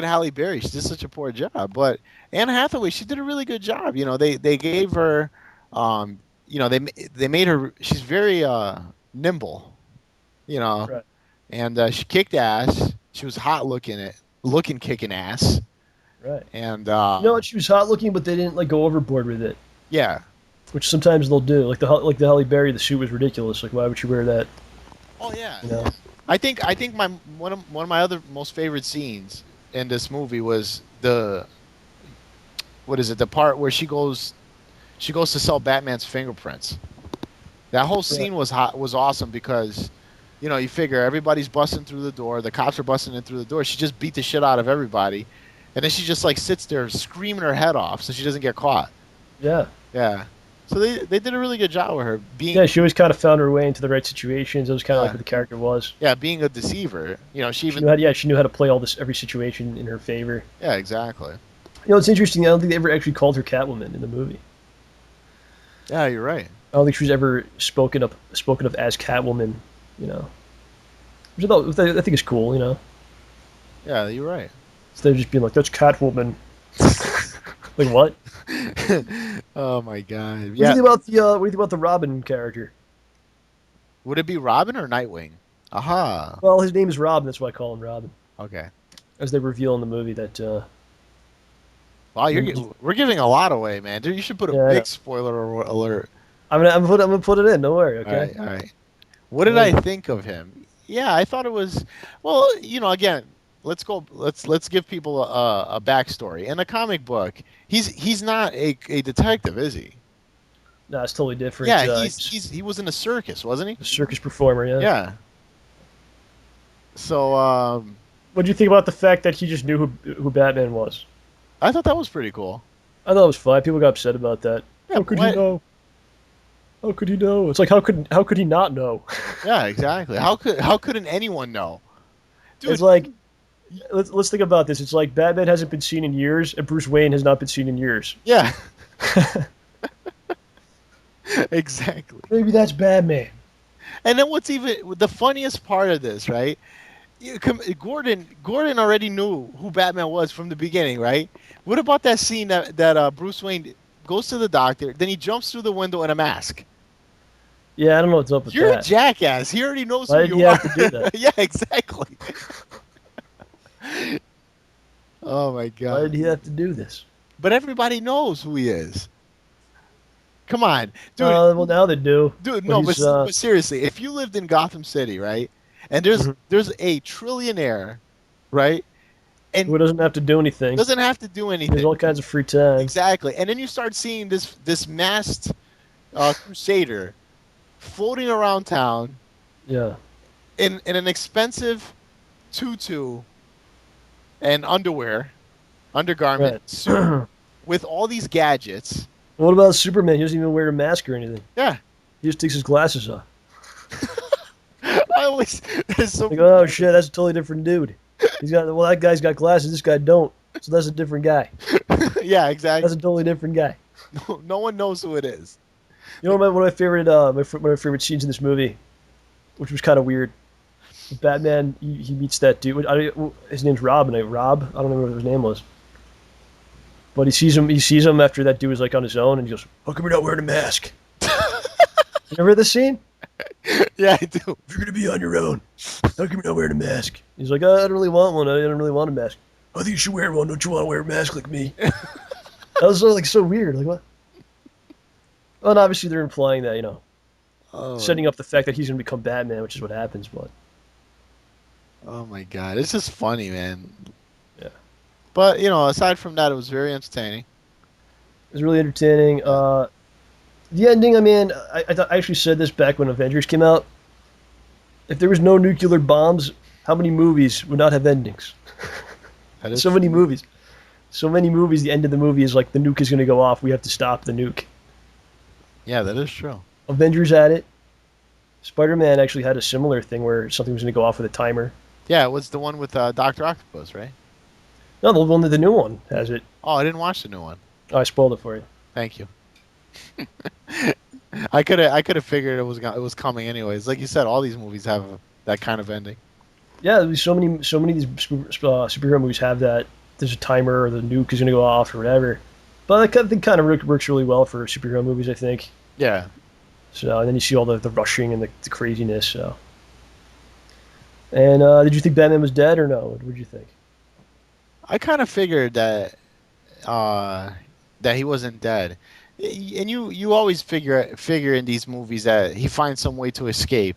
Halle Berry. She did such a poor job. But Anne Hathaway, she did a really good job. They gave her, they made her. She's very nimble, Right. And she kicked ass. She was hot looking kicking ass. Right. And she was hot looking, but they didn't go overboard with it. Yeah. Which sometimes they'll do. Like the Halle Berry, the suit was ridiculous. Like, why would you wear that? Oh yeah. I think my one of my other most favorite scenes in this movie was the what is it? The part where she goes to sell Batman's fingerprints. That whole Right. scene was awesome because, you know, you figure everybody's busting through the door, the cops are busting in through the door. She just beat the shit out of everybody, and then she just like sits there screaming her head off so she doesn't get caught. Yeah. Yeah. So they did a really good job with her Yeah, being she always kind of found her way into the right situations. It was kind of like yeah what the character was. yeah being a deceiver. You know, she She even knew how. Yeah, she knew how to play every situation in her favor. yeah exactly. You know, it's interesting. I don't think they ever actually called her Catwoman in the movie. Yeah, you're right. I don't think she was ever spoken of as Catwoman. You know, which I think is cool. You know, Yeah, you're right. instead of just being like, "That's Catwoman." Like what? Oh my god. What do you Yeah. think about the What do you think about the Robin character? Would it be Robin or Nightwing? Aha. Well, his name is Robin. That's why I call him Robin. Okay. As they reveal in the movie that. Wow, we're giving a lot away, man. Dude, you should put a Yeah, I know. big spoiler alert. I'm gonna put it in. Don't worry. All Okay. right, all right. What did I think of him? Yeah, I thought it was well, you know, again, let's give people a backstory. In a comic book, he's not a detective, is he? No, it's totally different. Yeah, he was in a circus, wasn't he? A circus performer. Yeah. Yeah. So What do you think about the fact that he just knew who Batman was? I thought that was pretty cool. I thought it was fine. People got upset about that. Yeah, How could he know? How could he know? It's like how could he not know? Yeah, exactly. How couldn't anyone know? Dude, It's like let's think about this. It's like Batman hasn't been seen in years, and Bruce Wayne has not been seen in years. yeah. Exactly. Maybe that's Batman. And then what's even the funniest part of this, right? Gordon already knew who Batman was from the beginning, right? What about that scene that Bruce Wayne goes to the doctor, then he jumps through the window in a mask? Yeah, I don't know what's up with You're that. a jackass. He already knows Why who did you he are. have to do that? Yeah, exactly. Oh my Why god. did he have to do this? But everybody knows who he is. Come on, dude. Well, now they do. Dude, But no, he's, but seriously, if you lived in Gotham City, right, and Mhm. there's a trillionaire, right, and Who doesn't have to do anything. doesn't have to do There's anything, all kinds of free time. exactly, and then you start seeing this masked crusader floating around town Yeah. in an expensive tutu and undergarment Right. suit with all these gadgets. What about Superman? He doesn't even wear a mask or anything. Yeah, He just takes his glasses off. I always it's so Like, oh shit, that's a totally different dude. That guy's got glasses. This guy don't. So that's a different guy. yeah, exactly. That's a totally different guy. No one knows who it is. You know one of my favorite one of my favorite scenes in this movie, which was kind of weird. Batman, he meets that dude. His name's Rob, and Rob. I don't remember what his name was. But he sees him. He sees him after that dude was like on his own, and he goes, "How come you're not wearing a mask?" You remember this scene? Yeah, I do. If you're gonna be on your own, how come you're not wearing a mask? He's like, I don't really want one. I don't really want a mask. I think you should wear one. Don't you want to wear a mask like me? That was so weird. Like what? Well, and obviously they're implying that setting up the fact that he's gonna become Batman, which is what happens. But Oh my god, it's just funny, man. yeah, But aside from that, it was very entertaining. it was really entertaining. The ending. I mean, I actually said this back when Avengers came out. If there was no nuclear bombs, how many movies would not have endings? That is So many movies. So many movies, the end of the movie is like the nuke is going to go off. We have to stop the nuke. Yeah, that is true. Avengers had it. Spider-Man actually had a similar thing where something was going to go off with a timer. Yeah, it was the one with Doctor Octopus, right? No, the new one has it. Oh, I didn't watch the new one. Oh, I spoiled it for you. Thank you. I could have figured it was coming anyways. Like you said, all these movies have that kind of ending. Yeah, there's so many of these superhero movies have that. There's a timer or the nuke is going to go off or whatever. But I think kind of works really well for superhero movies, I think. Yeah. So, and then you see all the rushing and the craziness. So, and did you think Batman was dead or no? What did you think? I kind of figured that he wasn't dead, and you always figure in these movies that he finds some way to escape,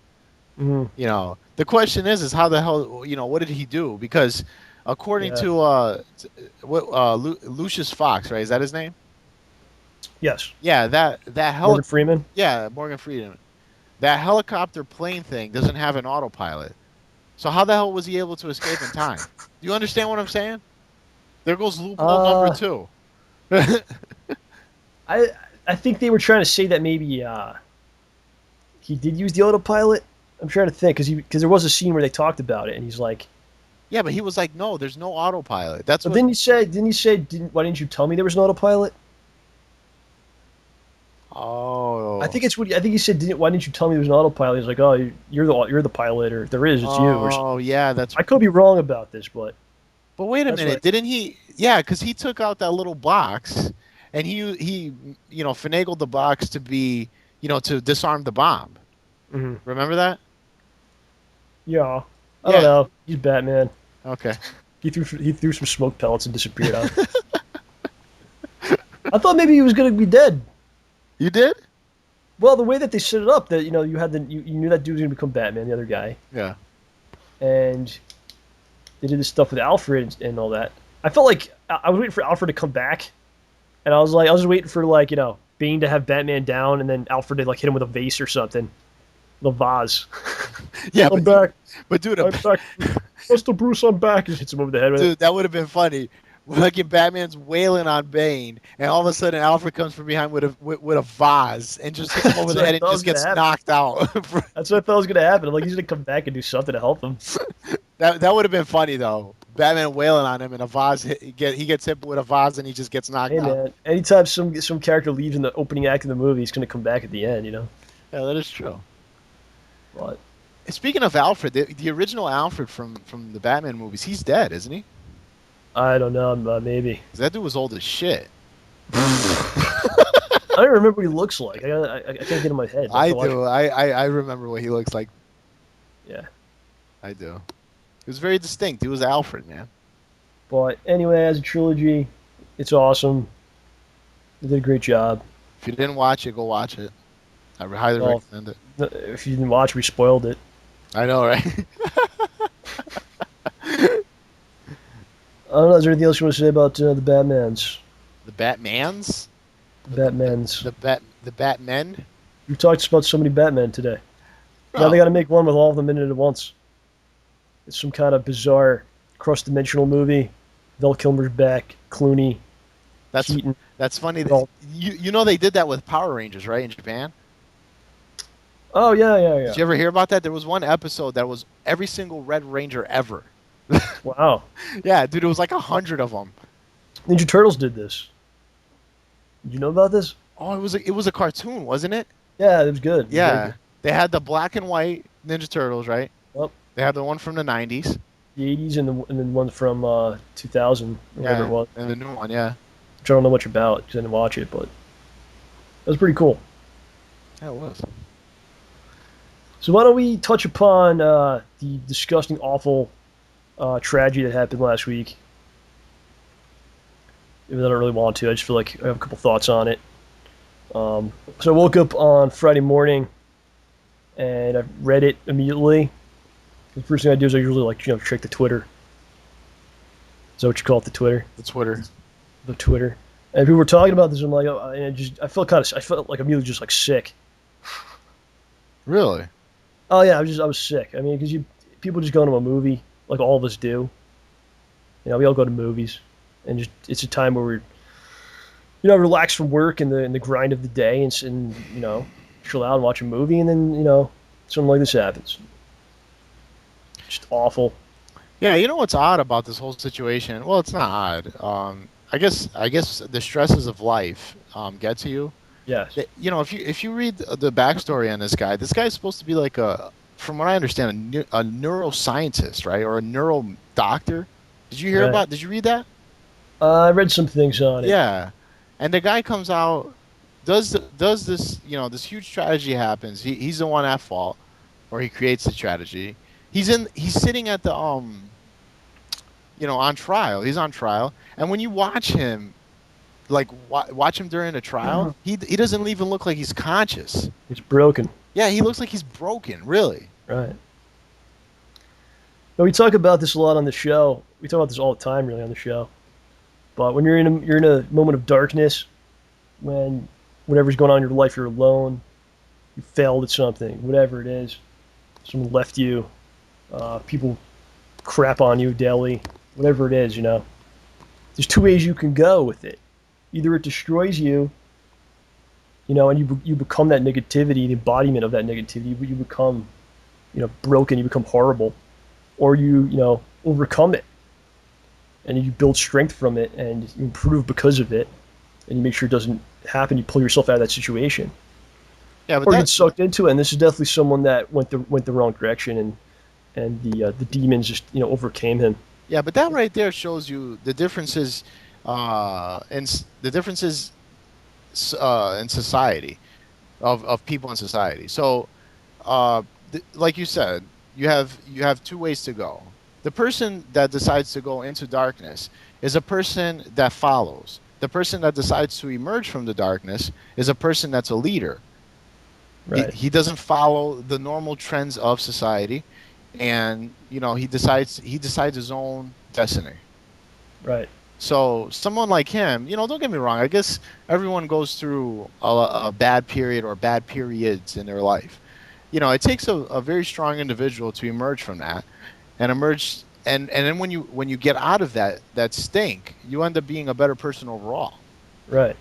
Mm-hmm. You know, the question is how the hell, you know, what did he do? Because according Yeah. to Lucius Fox, right? Is that his name? Yes. Yeah, that Morgan Freeman. yeah, Morgan Freeman. That helicopter plane thing doesn't have an autopilot. So how the hell was he able to escape in time? Do you understand what I'm saying? There goes loophole number Uh, two. I I think they were trying to say that maybe he did use the autopilot. I'm trying to think because there was a scene where they talked about it, and he's like, Yeah, but he was like, no, there's no autopilot. That's "But what. why didn't you tell me there was an autopilot?" I Oh. think it's what I think he said. Why didn't you tell me there was an autopilot? He's like, "Oh, you're the pilot, or if there is, it's you." Or Oh, yeah, that's. I could be wrong about this, but But wait a that's what. minute, didn't he? Yeah, because he took out that little box, and you know finagled the box to be to disarm the bomb. Mhm. Remember that? Yeah, I don't Yeah. know. He's Batman. Okay. He threw some smoke pellets and disappeared out. I thought maybe he was gonna be dead. You did? Well, the way that they set it up, that you knew that dude was gonna become Batman, the other guy, Yeah. and they did this stuff with Alfred and all that. I felt like I was waiting for Alfred to come back, and I was just waiting for Bane to have Batman down, and then Alfred to hit him with a vase or something, the vase. Yeah, I'm back. but dude, I'm back. Mr. Bruce, I'm back. He hits him over the head with it. dude, that would have been funny. Fucking Batman's wailing on Bane, and all of a sudden Alfred comes from behind with a vase and just hits him over the head and just gets knocked out. That's what I thought was gonna happen. I'm like, he's gonna come back and do something to help him. That would have been funny though. Batman wailing on him and a vase he gets hit with a vase and he just gets knocked Hey out. man, anytime some character leaves in the opening act of the movie, he's gonna come back at the end. Yeah, that is true. But Speaking of Alfred, the original Alfred from the Batman movies, he's dead, isn't he? I don't know, maybe. 'Cause that dude was old as shit. I don't remember what he looks like. I can't get in my head. I do. I remember what he looks like. Yeah. I do. He was very distinct. He was Alfred, man. But anyway, as a trilogy, it's awesome. They did a great job. If you didn't watch it, go watch it. I highly recommend it. If you didn't watch, we spoiled it. I know, right? I don't know. Is there anything else you want to say about the Batmans? The Batmans? The Batmans. The Batmen? We talked about so many Batmen today. Oh. Now they got to make one with all of them in it at once. It's some kind of bizarre cross-dimensional movie. Val Kilmer's back. Clooney. Keaton. That's funny. You know they did that with Power Rangers, right, in Japan? Oh, yeah. Did you ever hear about that? There was one episode that was every single Red Ranger ever. Wow. Yeah, dude, it was like 100 of them. Ninja Turtles did this. Did you know about this? Oh, it was a cartoon, wasn't it? Yeah, it was good. Yeah. They had the black and white Ninja Turtles, right? Yep. They had the one from the 90s. The 80s and then one from 2000, whatever it was. And the new one, yeah. Which I don't know much about because I didn't watch it, but it was pretty cool. Yeah, it was. So why don't we touch upon the disgusting, awful tragedy that happened last week? Even though I don't really want to, I just feel like I have a couple thoughts on it. So I woke up on Friday morning, and I read it immediately. The first thing I do is I usually check the Twitter. Is that what you call it, the Twitter? The Twitter. The Twitter. And people were talking about this. I'm like, oh, and I felt like immediately just like sick. Really? Oh yeah, I was sick. I mean, because people just go to a movie, like all of us do. We all go to movies, and it's a time where we're, relax from work and the grind of the day, and chill out and watch a movie, and then something like this happens. Just awful. Yeah, you know what's odd about this whole situation? Well, it's not odd. I guess the stresses of life get to you. Yes. If you read the backstory on this guy's supposed to be like from what I understand, a neuroscientist, right, or a neuro doctor. Did you hear about? Did you read that? I read some things on it. Yeah, and the guy comes out, does this, this huge tragedy happens. He's the one at fault, or he creates the tragedy. He's sitting at the on trial. He's on trial, and when you watch him, watch him during a trial, he doesn't even look like he's conscious. He's broken. Yeah, he looks like he's broken, really. Right. No, we talk about this a lot on the show. We talk about this all the time, really, on the show. But when you're in a moment of darkness, when whatever's going on in your life, you're alone, you failed at something, whatever it is, someone left you, people crap on you daily, whatever it is, there's two ways you can go with it. Either it destroys you, and you become that negativity, the embodiment of that negativity, but you become, broken, you become horrible, or you overcome it, and you build strength from it, and you improve because of it, and you make sure it doesn't happen. You pull yourself out of that situation. Yeah, but or get sucked into it. And this is definitely someone that went the wrong direction, and the demons just overcame him. yeah, but that right there shows you the differences, the differences in society of people in society. So, like you said, you have two ways to go. The person that decides to go into darkness is a person that follows. The person that decides to emerge from the darkness is a person that's a leader. Right. He doesn't follow the normal trends of society, and he decides his own destiny. Right. So someone like him, don't get me wrong. I guess everyone goes through a bad period or bad periods in their life. It takes a very strong individual to emerge from that, and emerge, and then when you get out of that stink, you end up being a better person overall. Right.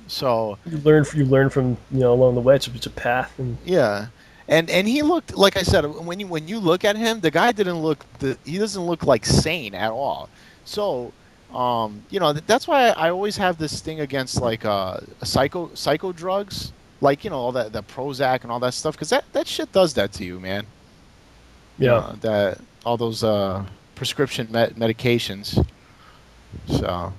So You learn from along the way. It's a path, and yeah, and he looked, like I said, when you look at him, the guy he doesn't look like sane at all. So that's why I always have this thing against like psycho drugs, like all that the Prozac and all that stuff, because that shit does that to you, man. yeah. That all those prescription medications. So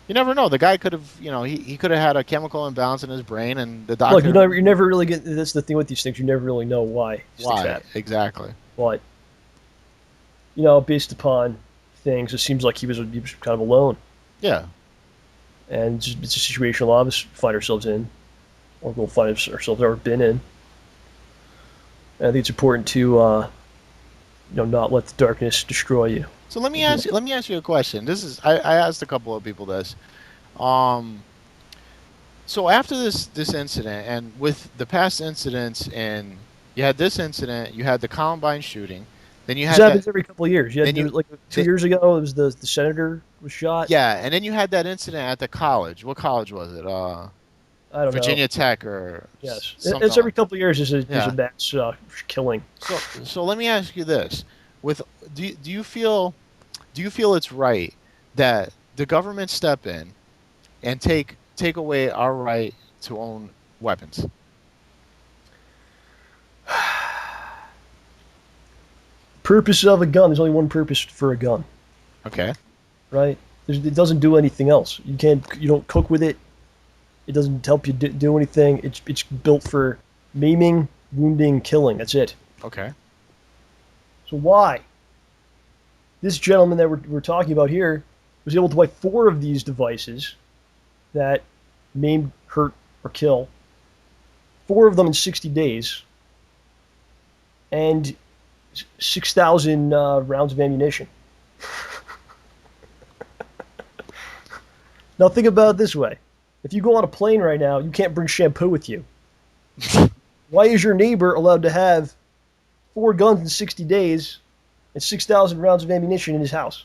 you never know. The guy could have, he could have had a chemical imbalance in his brain, and the Look, doctor. you never really get. That's the thing with these things. You never really know why these things Why happen. exactly? But based upon things, it seems like he was kind of alone, Yeah. and it's a situation a lot of us find ourselves in, or we'll find ourselves ever been in. And I think it's important to not let the darkness destroy you. So let me ask you a question. This is I asked a couple of people this. Um, so after this incident, and with the past incidents, and you had this incident, you had the Columbine shooting, then you This had that, happens every couple of years. then There you, was like two th- years ago. It was the senator was shot. yeah, and then you had that incident at the college. What college was it? I don't know. Virginia Tech or Yes, it's something every like. couple of years. There's a Yeah. mass killing. So let me ask you this: with do you feel it's right that the government step in and take away our right to own weapons? Purpose of a gun. There's only one purpose for a gun, Okay. right? It doesn't do anything else. You don't cook with it. It doesn't help you do anything. It's built for maiming, wounding, killing. That's it. Okay. So why? This gentleman that we're talking about here was able to buy 4 of these devices that maim, hurt, or kill. 4 of them in 60 days, and 6,000 rounds of ammunition. Now think about it this way: if you go on a plane right now, you can't bring shampoo with you. Why is your neighbor allowed to have 4 guns in 60 days and 6,000 rounds of ammunition in his house?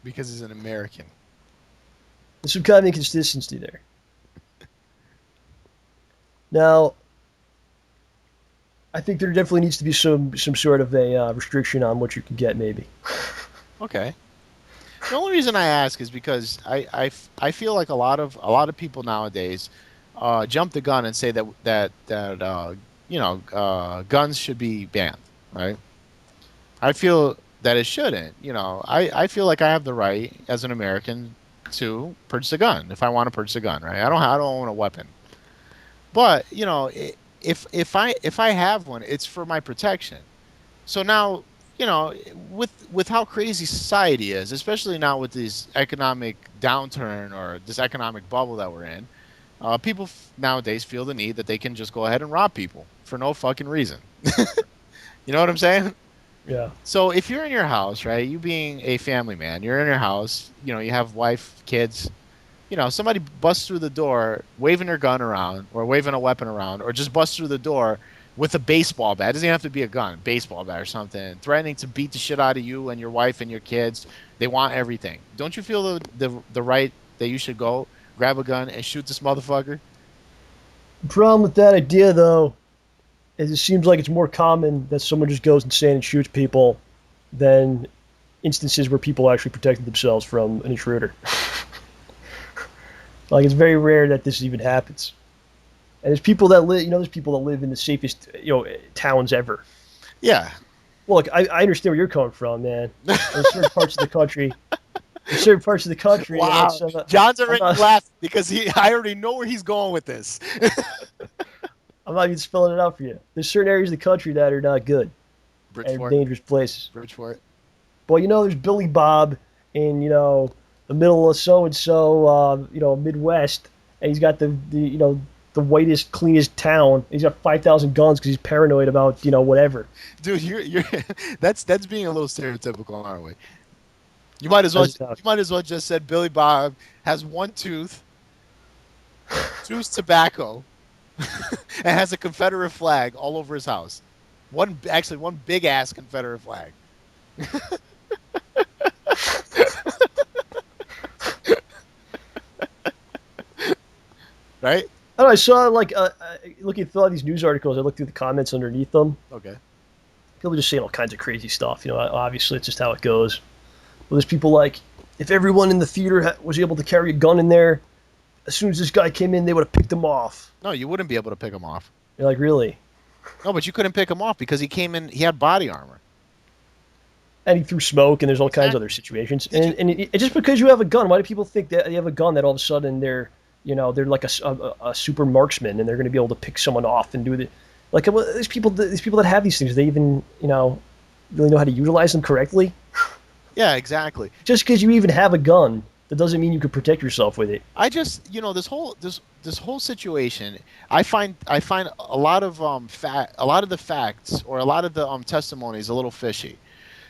Because he's an American. There's some kind of inconsistency there. Now, I think there definitely needs to be some sort of a restriction on what you can get, maybe. Okay. The only reason I ask is because I feel like a lot of people nowadays jump the gun and say that guns should be banned, right? I feel that it shouldn't. I feel like I have the right as an American to purchase a gun if I want to purchase a gun, right? I don't own a weapon. But if I have one, it's for my protection. So now, with how crazy society is, especially now with this economic downturn or this economic bubble that we're in, people nowadays feel the need that they can just go ahead and rob people for no fucking reason. You know what I'm saying? Yeah. So if you're in your house, right, you being a family man, you're in your house, you know, you have wife, kids, you know, somebody busts through the door waving their gun around or waving a weapon around or just busts through the door with a baseball bat. It doesn't even have to be a gun, baseball bat or something, threatening to beat the shit out of you and your wife and your kids. They want everything. Don't you feel the right that you should go grab a gun and shoot this motherfucker? The problem with that idea, though, is it seems like it's more common that someone just goes insane and shoots people than instances where people actually protected themselves from an intruder. Like, it's very rare that this even happens. And there's people that live, there's people that live in the safest, towns ever. Yeah. Well, look, I understand where you're coming from, man. There's certain parts of the country. Wow. John's already laughing because I already know where he's going with this. I'm not even spelling it out for you. There's certain areas of the country that are not good. Bridgeport. And dangerous places. Bridgeport. Well, there's Billy Bob in, the middle of so-and-so, Midwest, and he's got the whitest, cleanest town. He's got 5,000 guns because he's paranoid about, whatever. Dude, you're that's being a little stereotypical, aren't we? You might as well just said Billy Bob has one tooth, chews tobacco, and has a Confederate flag all over his house. One big ass Confederate flag. Right? I don't know, I saw looking through all these news articles. I looked through the comments underneath them. Okay. People just saying all kinds of crazy stuff. Obviously it's just how it goes. Well, there's people like, if everyone in the theater was able to carry a gun in there, as soon as this guy came in, they would have picked him off. No, you wouldn't be able to pick him off. You're like, really? No, but you couldn't pick him off because he came in. He had body armor. And he threw smoke, and there's all kinds of other situations. And just because you have a gun, why do people think that you have a gun that all of a sudden they're like a super marksman and they're going to be able to pick someone off and do the like? Well, these people that have these things, they even really know how to utilize them correctly. Yeah, exactly. Just because you even have a gun, that doesn't mean you can protect yourself with it. I just, this whole situation, I find a lot of the facts or a lot of the testimonies a little fishy.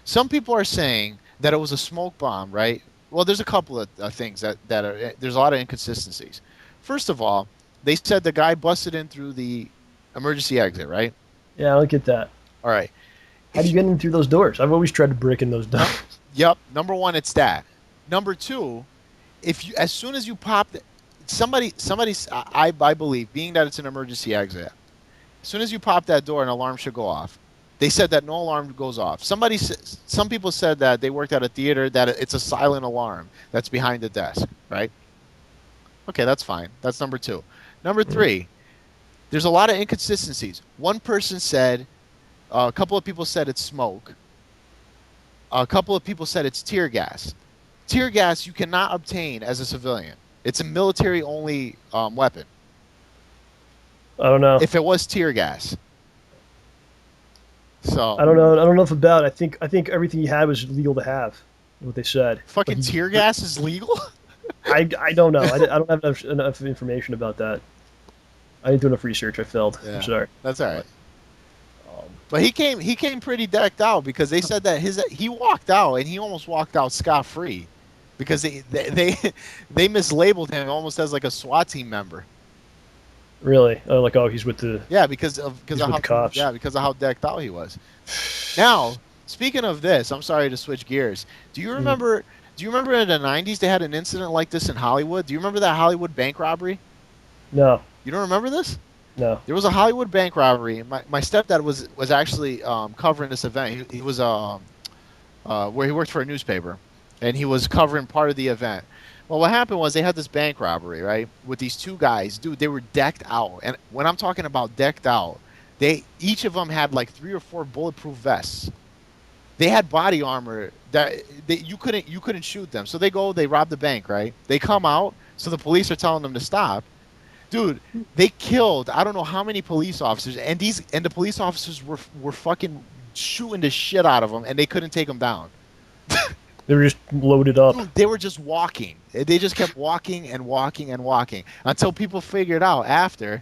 Some people are saying that it was a smoke bomb, right? Well, there's a couple of things that are, there's a lot of inconsistencies. First of all, they said the guy busted in through the emergency exit, right? Yeah, I don't get that. All right. How do you get in through those doors? I've always tried to break in those doors. Yep. Number one, it's that. Number two, as soon as you pop, I believe, being that it's an emergency exit, as soon as you pop that door, an alarm should go off. They said that no alarm goes off. Some people said that they worked at a theater that it's a silent alarm that's behind the desk, right? Okay, that's fine. That's number two. Number three, there's a lot of inconsistencies. One person said, a couple of people said it's smoke. A couple of people said it's tear gas. Tear gas you cannot obtain as a civilian. It's a military-only weapon. I don't know. If it was tear gas. So I don't know. I don't know if about it. I think everything he had was legal to have. What they said. Fucking tear gas is legal? I don't know. I don't have enough information about that. I didn't do enough research. I failed. Yeah, I'm sorry. That's all right. But he came pretty decked out because they said that he walked out and he almost walked out scot-free because they mislabeled him almost as like a SWAT team member. Really? He's with the because of how cops. Yeah, because of how decked out he was. Now, speaking of this, I'm sorry to switch gears. Do you remember in the 90s they had an incident like this in Hollywood? Do you remember that Hollywood bank robbery? No. You don't remember this? No. There was a Hollywood bank robbery. My stepdad was actually covering this event. He was where he worked for a newspaper, and he was covering part of the event. Well, what happened was they had this bank robbery, right, with these two guys. Dude, they were decked out. And when I'm talking about decked out, each of them had like 3 or 4 bulletproof vests. They had body armor that you couldn't shoot them. So they rob the bank, right? They come out, so the police are telling them to stop. Dude, they killed I don't know how many police officers, and the police officers were fucking shooting the shit out of them, and they couldn't take them down. They were just loaded up. Dude, they were just walking. They just kept walking and walking and walking until people figured out after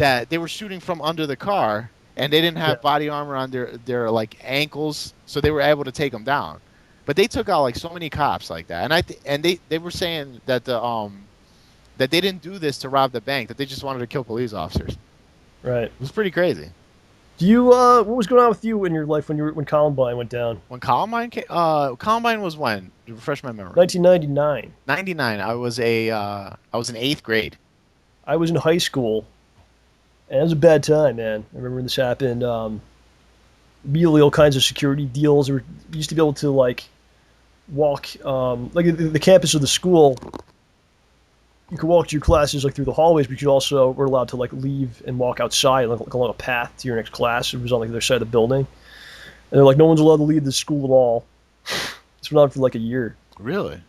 that they were shooting from under the car, and they didn't have Yeah. body armor on their like ankles, so they were able to take them down. But they took out like so many cops like that, and they were saying that that they didn't do this to rob the bank, that they just wanted to kill police officers. Right. It was pretty crazy. Do you what was going on with you in your life when Columbine went down? When Columbine came, Columbine was when? To refresh my memory. 1999. 99. I was in 8th grade. I was in high school, and it was a bad time, man. I remember when this happened. Immediately, all kinds of security deals. We used to be able to like walk, like the campus of the school. You could walk to your classes like through the hallways, but you also were allowed to like leave and walk outside, like along a path to your next class. It was on like the other side of the building, and they're like, no one's allowed to leave the school at all. This went on for like a year. Really?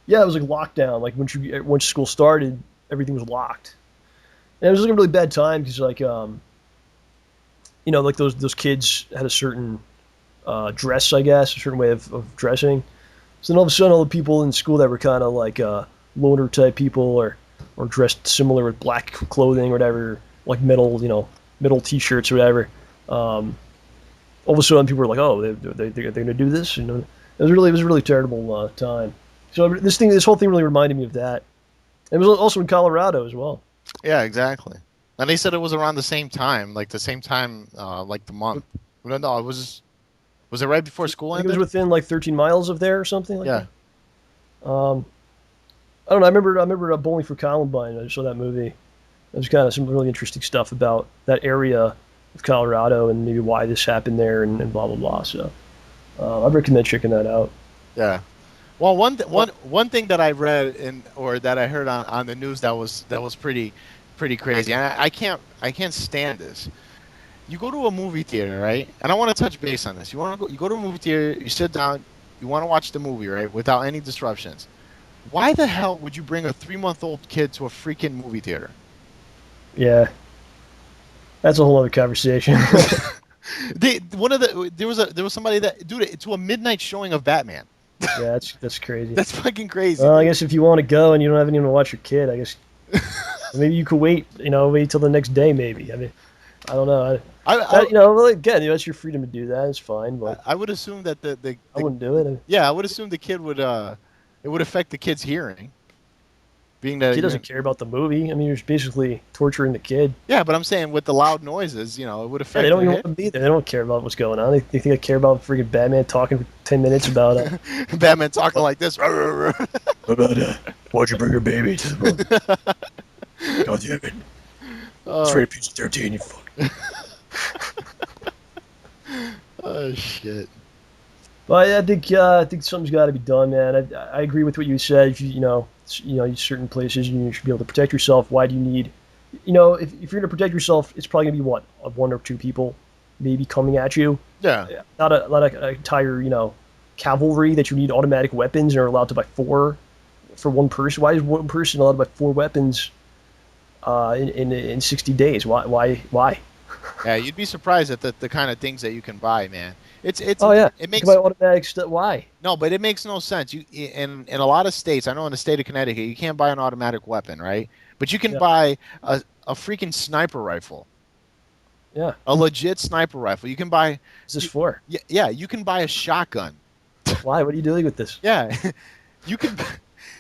Yeah, it was like lockdown. Like once school started, everything was locked, and it was like a really bad time because like like those kids had a certain dress, I guess, a certain way of dressing. So then all of a sudden, all the people in school that were kind of like loner type people or dressed similar with black clothing or whatever, like metal t-shirts or whatever. All of a sudden, people were like, "Oh, they're gonna do this," It was a really terrible time. So this whole thing really reminded me of that. It was also in Colorado as well. Yeah, exactly. And they said it was around the same time, like the month. No, it was. Was it right before school I think ended? it was within like 13 miles of there or something like Yeah. that. I don't know. I remember Bowling for Columbine. I saw that movie. There's kind of some really interesting stuff about that area of Colorado and maybe why this happened there and blah blah blah. So I recommend checking that out. Yeah. Well, one thing that I read or that I heard on the news that was pretty crazy. And I can't stand this. You go to a movie theater, right? And I want to touch base on this. You go to a movie theater, you sit down, you want to watch the movie, right? Without any disruptions. Why the hell would you bring a 3-month-old kid to a freaking movie theater? Yeah, that's a whole other conversation. There was somebody that, dude, to a midnight showing of Batman. Yeah, that's crazy. That's fucking crazy. Well, I guess if you want to go and you don't have anyone to watch your kid, I guess maybe you could wait till the next day. Maybe. I mean, I don't know. Well, again, that's your freedom to do that. It's fine, but I would assume that I wouldn't do it. Yeah, I would assume the kid would it would affect the kid's hearing. Being that he doesn't care about the movie. I mean, you're just basically torturing the kid. Yeah, but I'm saying with the loud noises, it would affect. Yeah, they don't even want to be there. They don't care about what's going on. They think I care about freaking Batman talking for 10 minutes about Batman talking like this. About why'd you bring your baby to the movie? God damn it! It's rated PG-13. You fuck. Oh shit. But I think something's got to be done, man. I agree with what you said. If you certain places you should be able to protect yourself. Why do you need, if you're gonna protect yourself, it's probably gonna be what, one or two people, maybe coming at you. Yeah. Not an entire cavalry that you need automatic weapons and are allowed to buy 4 for one person. Why is one person allowed to buy 4 weapons in 60 days? Why? Yeah, you'd be surprised at the kind of things that you can buy, man. It makes buy automatic stuff. Why? No, but it makes no sense. You in a lot of states, I know in the state of Connecticut, you can't buy an automatic weapon, right? But you can buy a freaking sniper rifle. Yeah. A legit sniper rifle. You can buy. What's this for? Yeah, you can buy a shotgun. Why? What are you doing with this? Yeah, you can.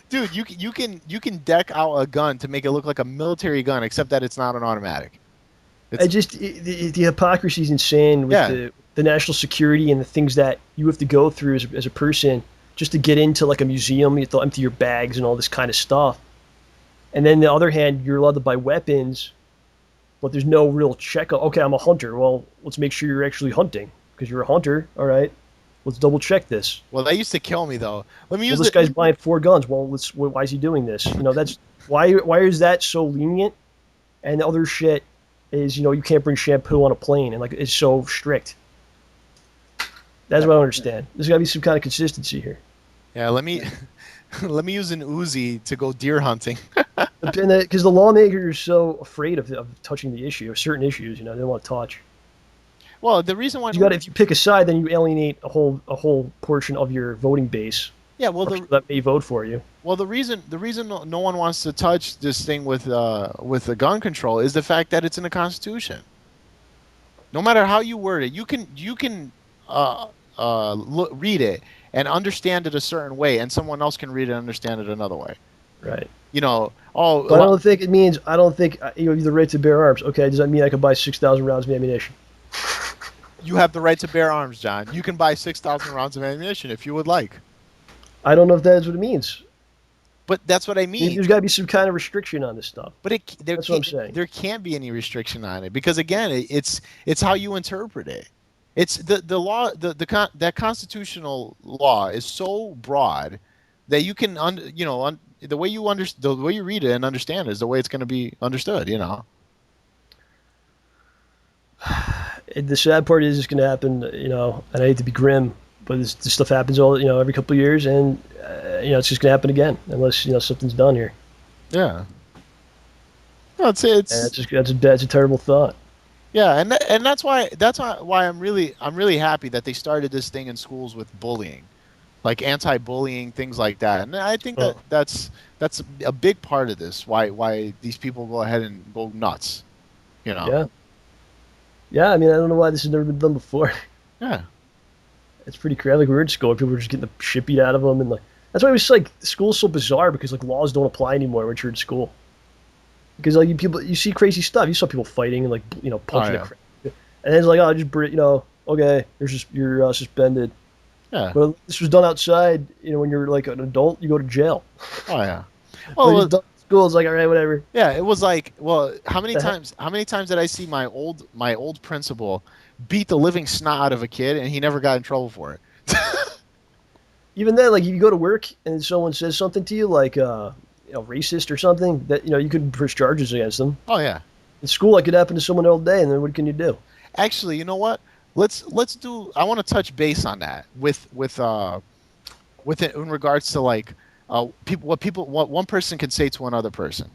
Dude, you can deck out a gun to make it look like a military gun, except that it's not an automatic. The hypocrisy is insane with the national security and the things that you have to go through as a person just to get into like a museum. You have to empty your bags and all this kind of stuff. And then on the other hand, you're allowed to buy weapons, but there's no real check. Okay, I'm a hunter. Well, let's make sure you're actually hunting because you're a hunter. All right, let's double check this. Well, that used to kill me though. This guy's buying 4 guns. Well, why is he doing this? That's why is that so lenient? And the other shit is you can't bring shampoo on a plane, and like it's so strict. That's what I don't understand. There's got to be some kind of consistency here. Yeah, let me use an Uzi to go deer hunting. Because the lawmakers are so afraid of touching the issue, or certain issues, they don't want to touch. Well, the reason why if you pick a side, then you alienate a whole portion of your voting base. Yeah, well, let me vote for you. Well, the reason no one wants to touch this thing with the gun control is the fact that it's in the Constitution. No matter how you word it, you can read it and understand it a certain way, and someone else can read it and understand it another way. Right. You know, but I don't think it means. I don't think you have the right to bear arms. Okay, does that mean I can buy 6,000 rounds of ammunition? You have the right to bear arms, John. You can buy 6,000 rounds of ammunition if you would like. I don't know if that's what it means. But that's what I mean. There's got to be some kind of restriction on this stuff. But that's what I'm saying. There can't be any restriction on it because again, it's how you interpret it. It's the law. That constitutional law is so broad that you can the way you read it and understand it is the way it's going to be understood. You know. The sad part is it's going to happen. You know, and I hate to be grim, but this stuff happens every couple of years, and it's just going to happen again unless something's done here. Yeah. No, it's that's a terrible thought. Yeah, and that's why I'm really happy that they started this thing in schools with bullying, like anti-bullying, things like that. And I think that's a big part of this. Why these people go ahead and go nuts, you know? Yeah. Yeah, I mean, I don't know why this has never been done before. Yeah. It's pretty crazy. Like we were in school, people were just getting the shit beat out of them, and like that's why it was like school's so bizarre because like laws don't apply anymore when you're in school. Because like you see crazy stuff. You saw people fighting and like punching the crap. And then it's like, oh, just okay, you're suspended. Yeah. But if this was done outside, when you're like an adult, you go to jail. Oh yeah. Well, school is like, all right, whatever. Yeah, it was like, well, how many times did I see my old principal beat the living snot out of a kid and he never got in trouble for it? Even then, like, if you go to work and someone says something to you, like, racist or something, that, you could push charges against them. Oh, yeah. In school, that could happen to someone all day, and then what can you do? Actually, you know what? Let's do, I want to touch base on that with it in regards to, like, what one person can say to another person.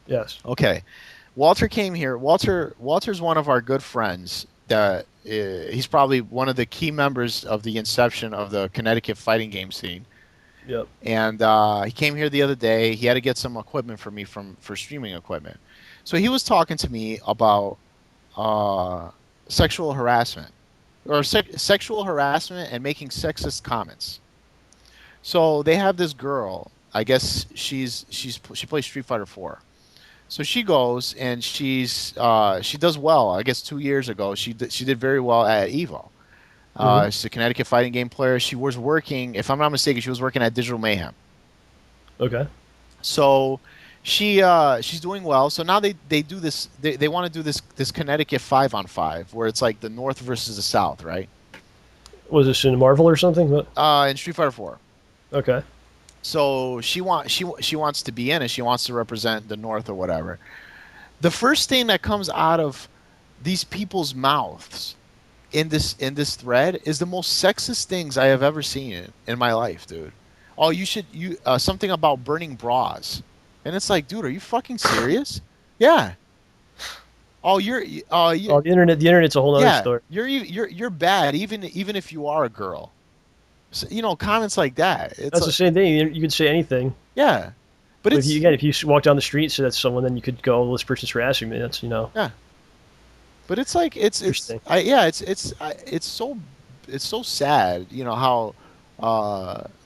Yes. Okay. Walter came here. Walter's one of our good friends. That he's probably one of the key members of the inception of the Connecticut fighting game scene. Yep. And he came here the other day. He had to get some equipment for me for streaming equipment. So he was talking to me about sexual harassment sexual harassment and making sexist comments. So they have this girl. I guess she plays Street Fighter 4. So she goes and she does well. I guess 2 years ago she did very well at Evo. She's a Connecticut fighting game player. She was working, if I'm not mistaken, she was working at Digital Mayhem. Okay. So she's doing well. So now they do this. They want to do this Connecticut 5-on-5 where it's like the North versus the South, right? Was this in Marvel or something? In Street Fighter 4. Okay. So she wants to be in it. She wants to represent the North or whatever. The first thing that comes out of these people's mouths in this thread is the most sexist things I have ever seen in my life, dude. Oh, something about burning bras, and it's like, dude, are you fucking serious? Yeah. Oh, the internet. The internet's a whole other story. You're bad, even if you are a girl. So, comments like that. That's the same thing. You could say anything. Yeah, but if you walk down the street and say that's someone, then you could go, well, this person's harassing me. That's Yeah. But it's like it's so sad. How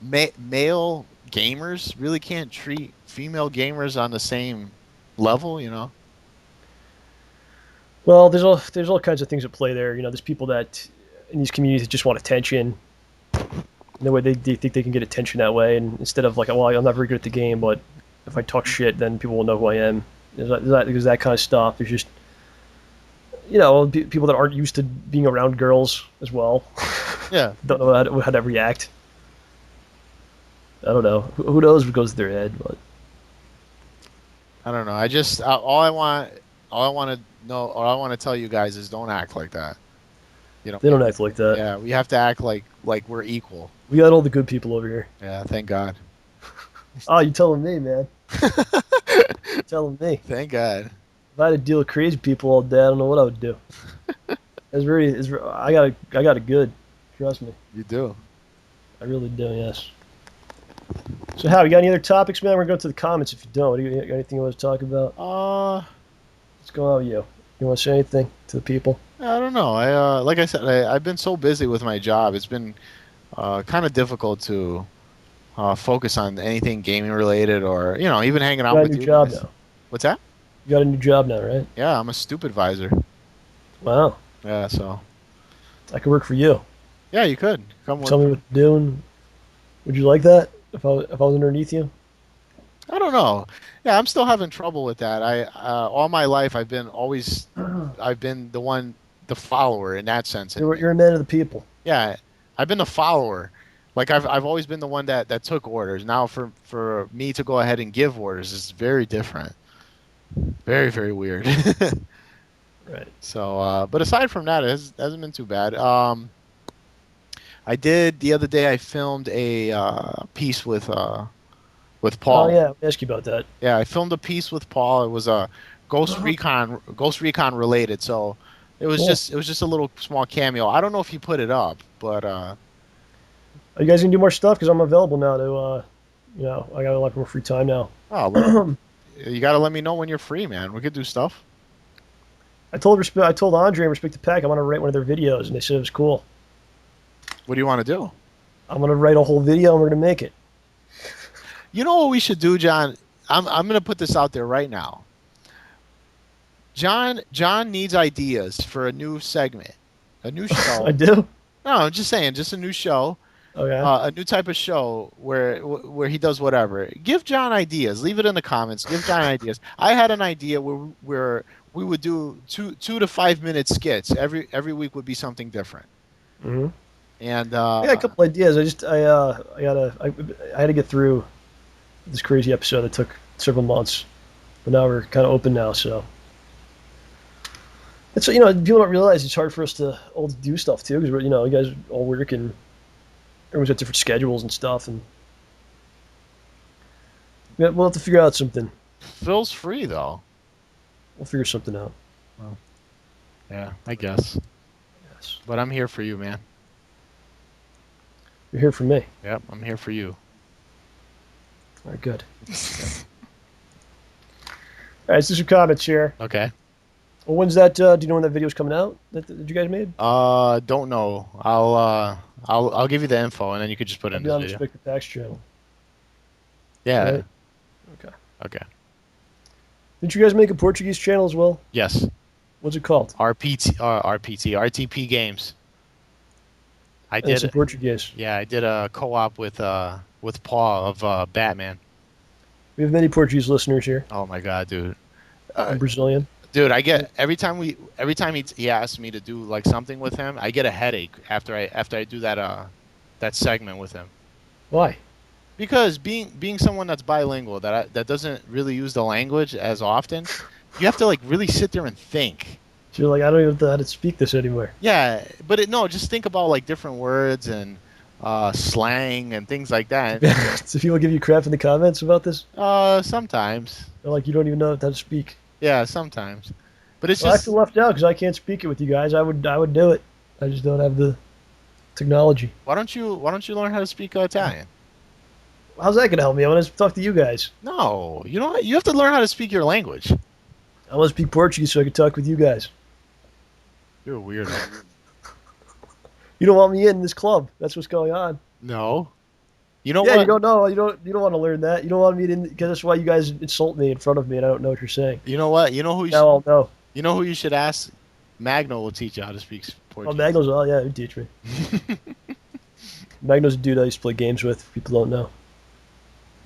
male gamers really can't treat female gamers on the same level. Well, there's all kinds of things at play there. There's people that in these communities that just want attention. In the way they think they can get attention that way, and instead of like, well, I'm not very good at the game, but if I talk shit, then people will know who I am. There's that kind of stuff. There's just people that aren't used to being around girls as well. Yeah. Don't know how to react. I don't know. Who knows what goes through their head, but I don't know. I just all I want to know, or I want to tell you guys is don't act like that. They don't act like that. Yeah, we have to act like we're equal. We got all the good people over here. Yeah, thank God. Oh, you're telling me, man. You're telling me. Thank God. If I had to deal with crazy people all day, I don't know what I would do. I got it good. Trust me. You do. I really do, yes. So, how you got any other topics, man? We're going to the comments. If you don't, do you got anything you want to talk about? What's going on with you? You want to say anything to the people? I don't know. Like I said, I've been so busy with my job. It's been kind of difficult to focus on anything gaming related, or even hanging You out got a with new you job guys. now. What's that? You got a new job now, right? Yeah, I'm a stupid advisor. Wow. Yeah, so I could work for you. yeah, you could come work Tell me for what me. to do. And would you like that if I was underneath you? I don't know. Yeah, I'm still having trouble with that. I all my life I've been the follower in that sense. And You're a man of the people. yeah, I've been the follower. Like I've always been the one that took orders. Now for me to go ahead and give orders is very different. Very, very weird. Right. So, but aside from that, hasn't been too bad. I did the other day. I filmed a piece with Oh Paul. yeah, I'll ask you about that. Yeah, I filmed a piece with Paul. It was a Ghost Recon related. So Cool. it was just a little small cameo. I don't know if he put it up, but Are you guys gonna do more stuff? Because I'm available now to, I got a lot more free time now. oh, you got to let me know when you're free, man. We could do stuff. I told Andre and Respect the Pack I want to write one of their videos, and they said it was cool. What do you want to do? I'm gonna write a whole video, and we're gonna make it. You know what we should do, John? I'm gonna put this out there right now. John needs ideas for a new segment, a new I show. do. No, I'm just saying, just a new show, Okay. a new type of show where he does whatever. Give John ideas. Leave it in the comments. Give John ideas. I had an idea where we would do 2 to 5 minute skits. Every week would be something different. Hmm. And I got a couple ideas. I had to get through this crazy episode that took several months, but now we're kind of open now. So it's people don't realize it's hard for us to all do stuff too because you guys all work and everyone's got different schedules and stuff, and we'll have to figure out something. Phil's free though. We'll figure something out. Well, yeah, I guess. Yes. But I'm here for you, man. You're here for me. Yep, I'm here for you. All right, good. All right, let's do some comments here. Okay. Well, when's that? Do you know when that video's coming out that you guys made? Don't know. I'll give you the info and then you could just put it I'll in be this on the video. Respect the Packs channel. Yeah. Right? Okay. Okay. Didn't you guys make a Portuguese channel as well? Yes. What's it called? RTP Games. I And it's in did. Portuguese. Yeah, I did a co-op with Paul of Batman. We have many Portuguese listeners here. Oh my God, dude. I'm Brazilian. Dude, I get every time he asks me to do like something with him, I get a headache after I do that segment with him. Why? Because being someone that's bilingual that doesn't really use the language as often, you have to like really sit there and think. So you're like, I don't even know how to speak this anymore. Yeah, but no, just think about like different words and slang and things like that. So people give you crap in the comments about this? Sometimes. They're like, you don't even know how to speak. Yeah, sometimes. But it's Well, I just feel left out because I can't speak it with you guys. I would do it. I just don't have the technology. why don't you learn how to speak Italian? How's that gonna help me? I want to talk to you guys. No, you know what? You have to learn how to speak your language. I want to speak Portuguese so I can talk with you guys. You're a weirdo. You don't want me in this club. That's what's going on. No. You know Yeah, what? you don't know. You don't want to learn that. You don't want me to, because that's why you guys insult me in front of me, and I don't know what you're saying. You know what? You know who you Now I'll know. You know who you should ask? Magno will teach you how to speak Oh, Portuguese. Magno's. Oh, yeah, he'd teach me. Magno's a dude I used to play games with. If people don't know.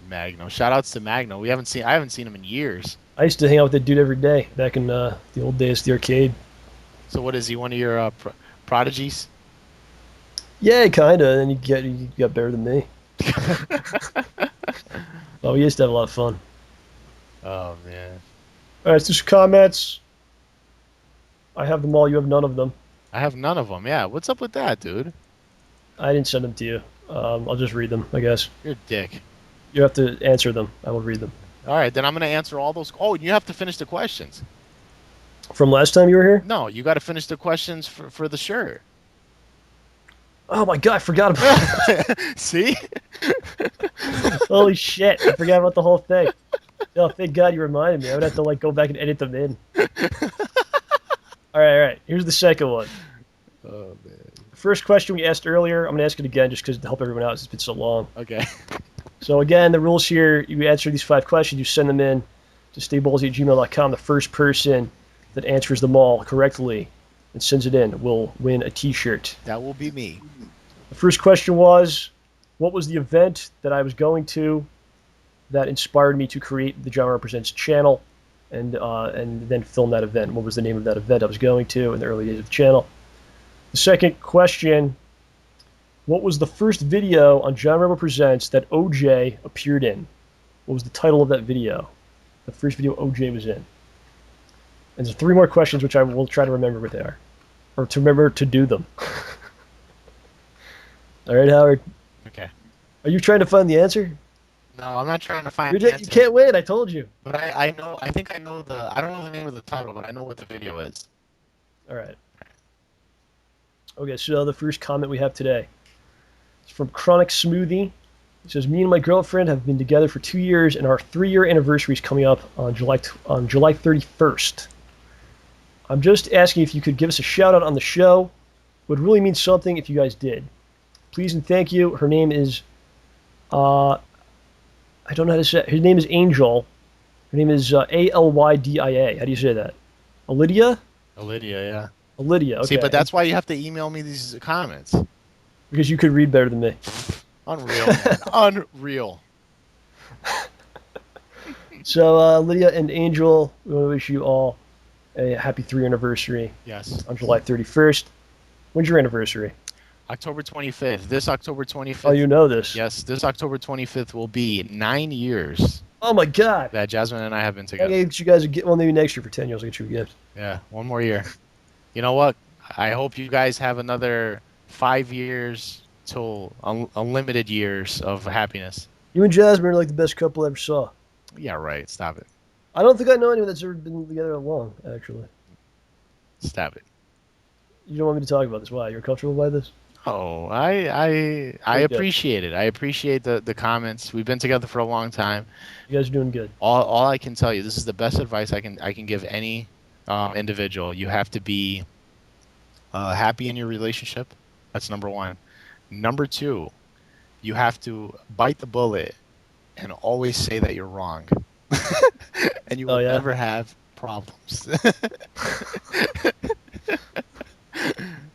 Magno. Shoutouts to Magno. I haven't seen him in years. I used to hang out with that dude every day back in the old days, the arcade. So what is he? One of your prodigies? Yeah, kinda. And you got better than me. Oh, we used to have a lot of fun. Oh man. All right, so just comments. I have them all. You have none of them. I have none of them. Yeah. What's up with that, dude? I didn't send them to you. I'll just read them, I guess. You're a dick. You have to answer them. I will read them. All right, then I'm gonna answer all those. Oh, you have to finish the questions. From last time you were here? No, you got to finish the questions for the shirt. Oh my god, I forgot about See? Holy shit! I forgot about the whole thing. No, thank God you reminded me. I would have to like go back and edit them in. All right. Here's the second one. Oh man. The first question we asked earlier, I'm gonna ask it again just because to help everyone out. It's been so long. Okay. So again, the rules here: you answer these 5 questions, you send them in to StayBallsy@gmail.com. The first person that answers them all correctly and sends it in will win a T-shirt. That will be me. The first question was, what was the event that I was going to that inspired me to create the JohnRamboPresents channel and then film that event? What was the name of that event I was going to in the early days of the channel? The second question, what was the first video on JohnRamboPresents that OJ appeared in? What was the title of that video? The first video OJ was in. And there's 3 more questions which I will try to remember what they are. Or to remember to do them. All right, Howard. Okay. Are you trying to find the answer? No, I'm not trying to find the You answer. can't win, I told you. But I know, I think I know I don't know the name of the title, but I know what the video is. All right. Okay, so the first comment we have today is from KronikSmoothie. It says, me and my girlfriend have been together for 2 years, and our 3-year anniversary is coming up on July 31st. I'm just asking if you could give us a shout out on the show. It would really mean something if you guys did. Please and thank you. Her name is, I don't know how to say it. Her name is Angel. Her name is AlYdia. How do you say that? Lydia, yeah. Lydia, okay. See, but that's why you have to email me these comments. Because you could read better than me. Unreal, man. Unreal. So, Lydia and Angel, we want to wish you all a happy 3-year anniversary. Yes. On July 31st. When's your anniversary? October 25th. This October 25th. Oh, you know this. Yes, this October 25th will be 9 years. Oh my God. That Jasmine and I have been together. I'll get you guys maybe next year for 10 years. I'll get you a gift. Yeah, 1 more year. You know what? I hope you guys have another 5 years till unlimited years of happiness. You and Jasmine are like the best couple I ever saw. Yeah, right. Stop it. I don't think I know anyone that's ever been together that long, actually. Stop it. You don't want me to talk about this. Why? You're comfortable by this? Oh, I appreciate it. I appreciate the comments. We've been together for a long time. You guys are doing good. All I can tell you, this is the best advice I can give any individual. You have to be happy in your relationship. That's number 1. Number 2, you have to bite the bullet and always say that you're wrong. And you will never have problems.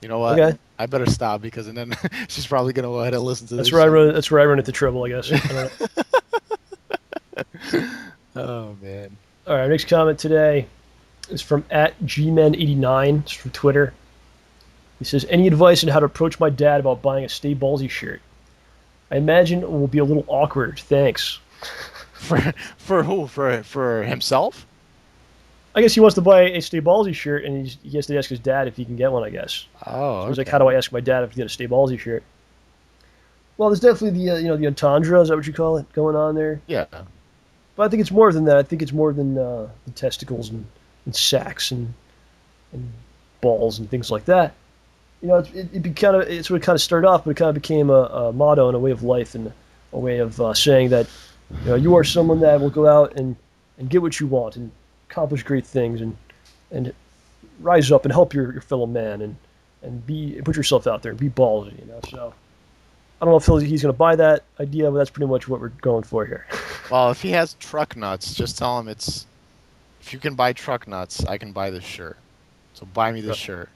You know what? Okay. I better stop because then she's probably gonna go ahead and listen to this. That's where I run into trouble, I guess. Oh man. All right, our next comment today is from @gmen89. It's from Twitter. He says, any advice on how to approach my dad about buying a StayBallsy shirt? I imagine it will be a little awkward. Thanks. For who? For himself? I guess he wants to buy a StayBallsy shirt, and he has to ask his dad if he can get one, I guess. Oh, so he's like, how do I ask my dad if he get a StayBallsy shirt? Well, there's definitely the the entendre, is that what you call it, going on there? Yeah. But I think it's more than that. I think it's more than the testicles and sacks and balls and things like that. You know, it's what it kind of started off, but it kind of became a motto and a way of life and a way of saying that you are someone that will go out and get what you want and accomplish great things and rise up and help your fellow man and put yourself out there and be ballsy. So I don't know if he's going to buy that idea, but that's pretty much what we're going for here. Well, if he has truck nuts, just tell him if you can buy truck nuts, I can buy this shirt. So buy me this shirt.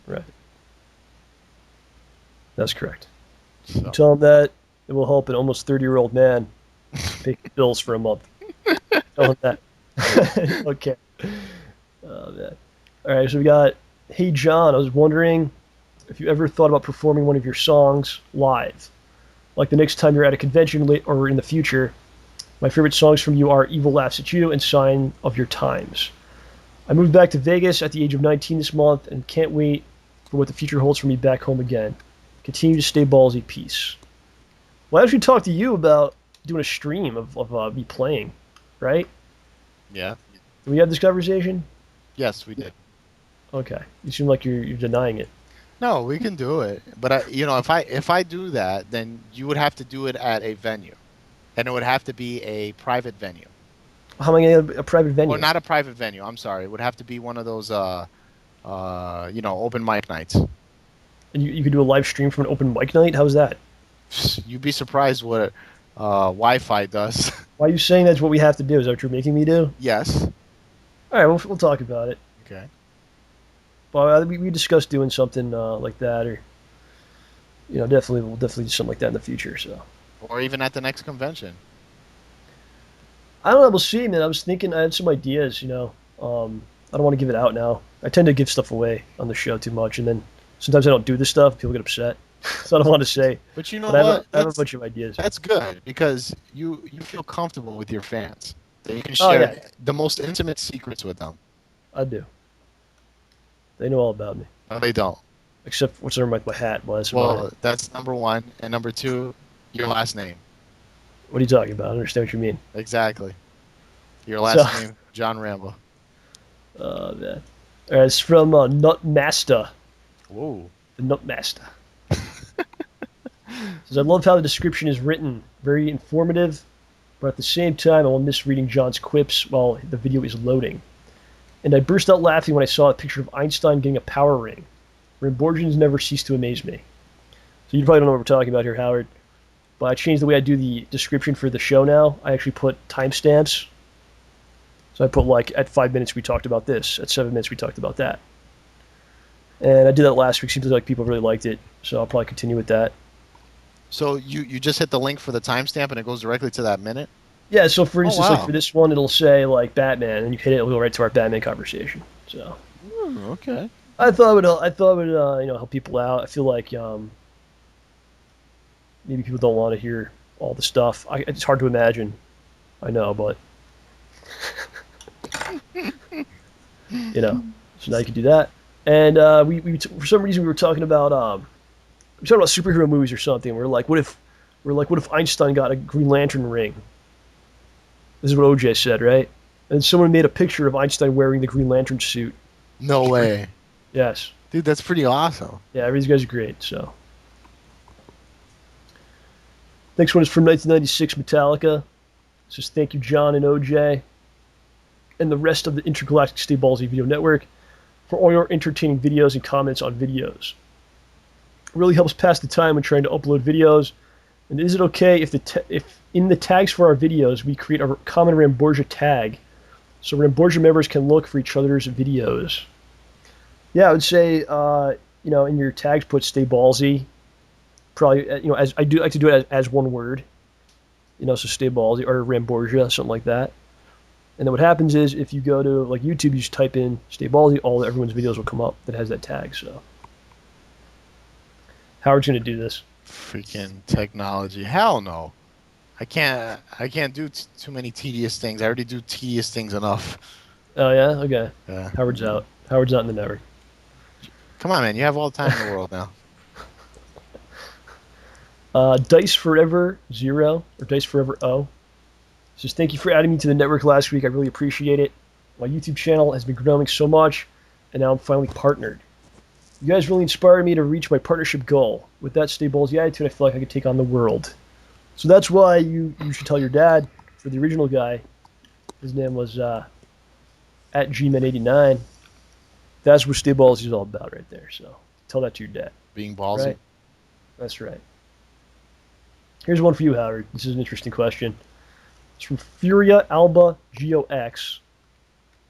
Right. That's correct. So. You tell him that, it will help an almost 30-year-old man pay bills for a month. Tell him that. Okay. Oh, man. All right, so we got, hey, John, I was wondering if you ever thought about performing one of your songs live. Like the next time you're at a convention or in the future. My favorite songs from you are Evil Laughs at You and Sign of Your Times. I moved back to Vegas at the age of 19 this month and can't wait for what the future holds for me back home again. Continue to stay ballsy. Peace. Well, I actually talked to you about doing a stream of me playing, right? Yeah. Did we have this conversation? Yes, we did. Okay. You seem like you're denying it. No, we can do it. But you know, if I do that, then you would have to do it at a venue, and it would have to be a private venue, How am I going to a private or venue? not a private venue. I'm sorry. It would have to be one of those you know, open mic nights. And you could do a live stream from an open mic night? How's that? You'd be surprised what Wi-Fi does. Why are you saying that's what we have to do? Is that what you're making me do? Yes. All right, we'll talk about it. Okay. But we discussed doing something like that, or definitely we'll definitely do something like that in the future. So Or even at the next convention. I don't know. We'll see, man. I was thinking I had some ideas. I don't want to give it out now. I tend to give stuff away on the show too much, and then sometimes I don't do this stuff. People get upset, so I don't want to say. But you know But what? I have a bunch of ideas. That's good because you feel comfortable with your fans. That you can Oh, share yeah. the most intimate secrets with them. I do. They know all about me, No, they don't. except what's under my hat. Well, that's about Well, it. that's number one, and number two, your last name. What are you talking about? I don't understand what you mean. Exactly. Your last So- name, John Rambo. Oh man. All right, it's from Nutmaster, Whoa. the Nutmaster. Says I love how the description is written, very informative, but at the same time I will miss reading John's quips while the video is loading. And I burst out laughing when I saw a picture of Einstein getting a power ring. Ramborgians never cease to amaze me. So you probably don't know what we're talking about here, Howard. But I changed the way I do the description for the show now. I actually put timestamps. So I put like at 5 minutes we talked about this, at 7 minutes we talked about that. And I did that last week. Seems like people really liked it, so I'll probably continue with that. So you just hit the link for the timestamp and it goes directly to that minute? Yeah, so for instance, wow. like for this one, it'll say like Batman, and you hit it, it'll go right to our Batman conversation. So Okay. I thought it would help people out. I feel like maybe people don't want to hear all the stuff. It's hard to imagine. I know, but so now you can do that. And we for some reason we were talking about superhero movies or something. We're like, what if Einstein got a Green Lantern ring? This is what OJ said, right? And someone made a picture of Einstein wearing the Green Lantern suit. No way. Yes. Dude, that's pretty awesome. Yeah, these guys are great. So, next one is from 1996 Metallica. It says thank you, John and OJ, and the rest of the Intergalactic StayBallsy Video Network for all your entertaining videos and comments on videos. It really helps pass the time when trying to upload videos. And is it okay if in the tags for our videos we create a common Ramborgia tag, so Ramborgia members can look for each other's videos? Yeah, I would say in your tags put "Stay Ballsy." Probably as I do like to do it as one word. So "Stay Ballsy" or Ramborgia, something like that. And then what happens is if you go to like YouTube, you just type in "Stay Ballsy," everyone's videos will come up that has that tag. So Howard's gonna do this. Freaking technology. Hell no. I can't do too many tedious things. I already do tedious things enough. Oh yeah, okay. Yeah. Howard's out. Howard's not in the network. Come on, man. You have all the time in the world now. Dice Forever 0 or Dice Forever O says thank you for adding me to the network last week. I really appreciate it. My YouTube channel has been growing so much, and now I'm finally partnered. You guys really inspired me to reach my partnership goal. With that Stay Ballsy attitude, I feel like I could take on the world. So that's why you should tell your dad, for the original guy, his name was at gman89. That's what Stay Ballsy is all about right there. So tell that to your dad. Being ballsy. Right? That's right. Here's one for you, Howard. This is an interesting question. It's from Furia Alba GOX.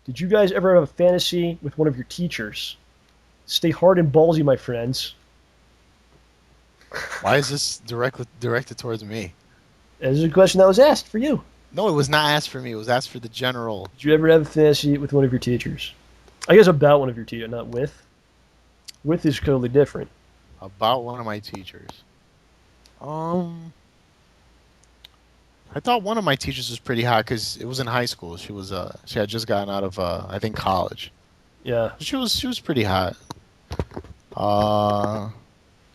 Did you guys ever have a fantasy with one of your teachers? Stay hard and ballsy, my friends. Why is this directed towards me? This is a question that was asked for you. No, it was not asked for me. It was asked for the general. Did you ever have a fantasy with one of your teachers? I guess about one of your teachers, not with. With is totally different. About one of my teachers. I thought one of my teachers was pretty hot because it was in high school. She had just gotten out of I think college. Yeah. She was pretty hot.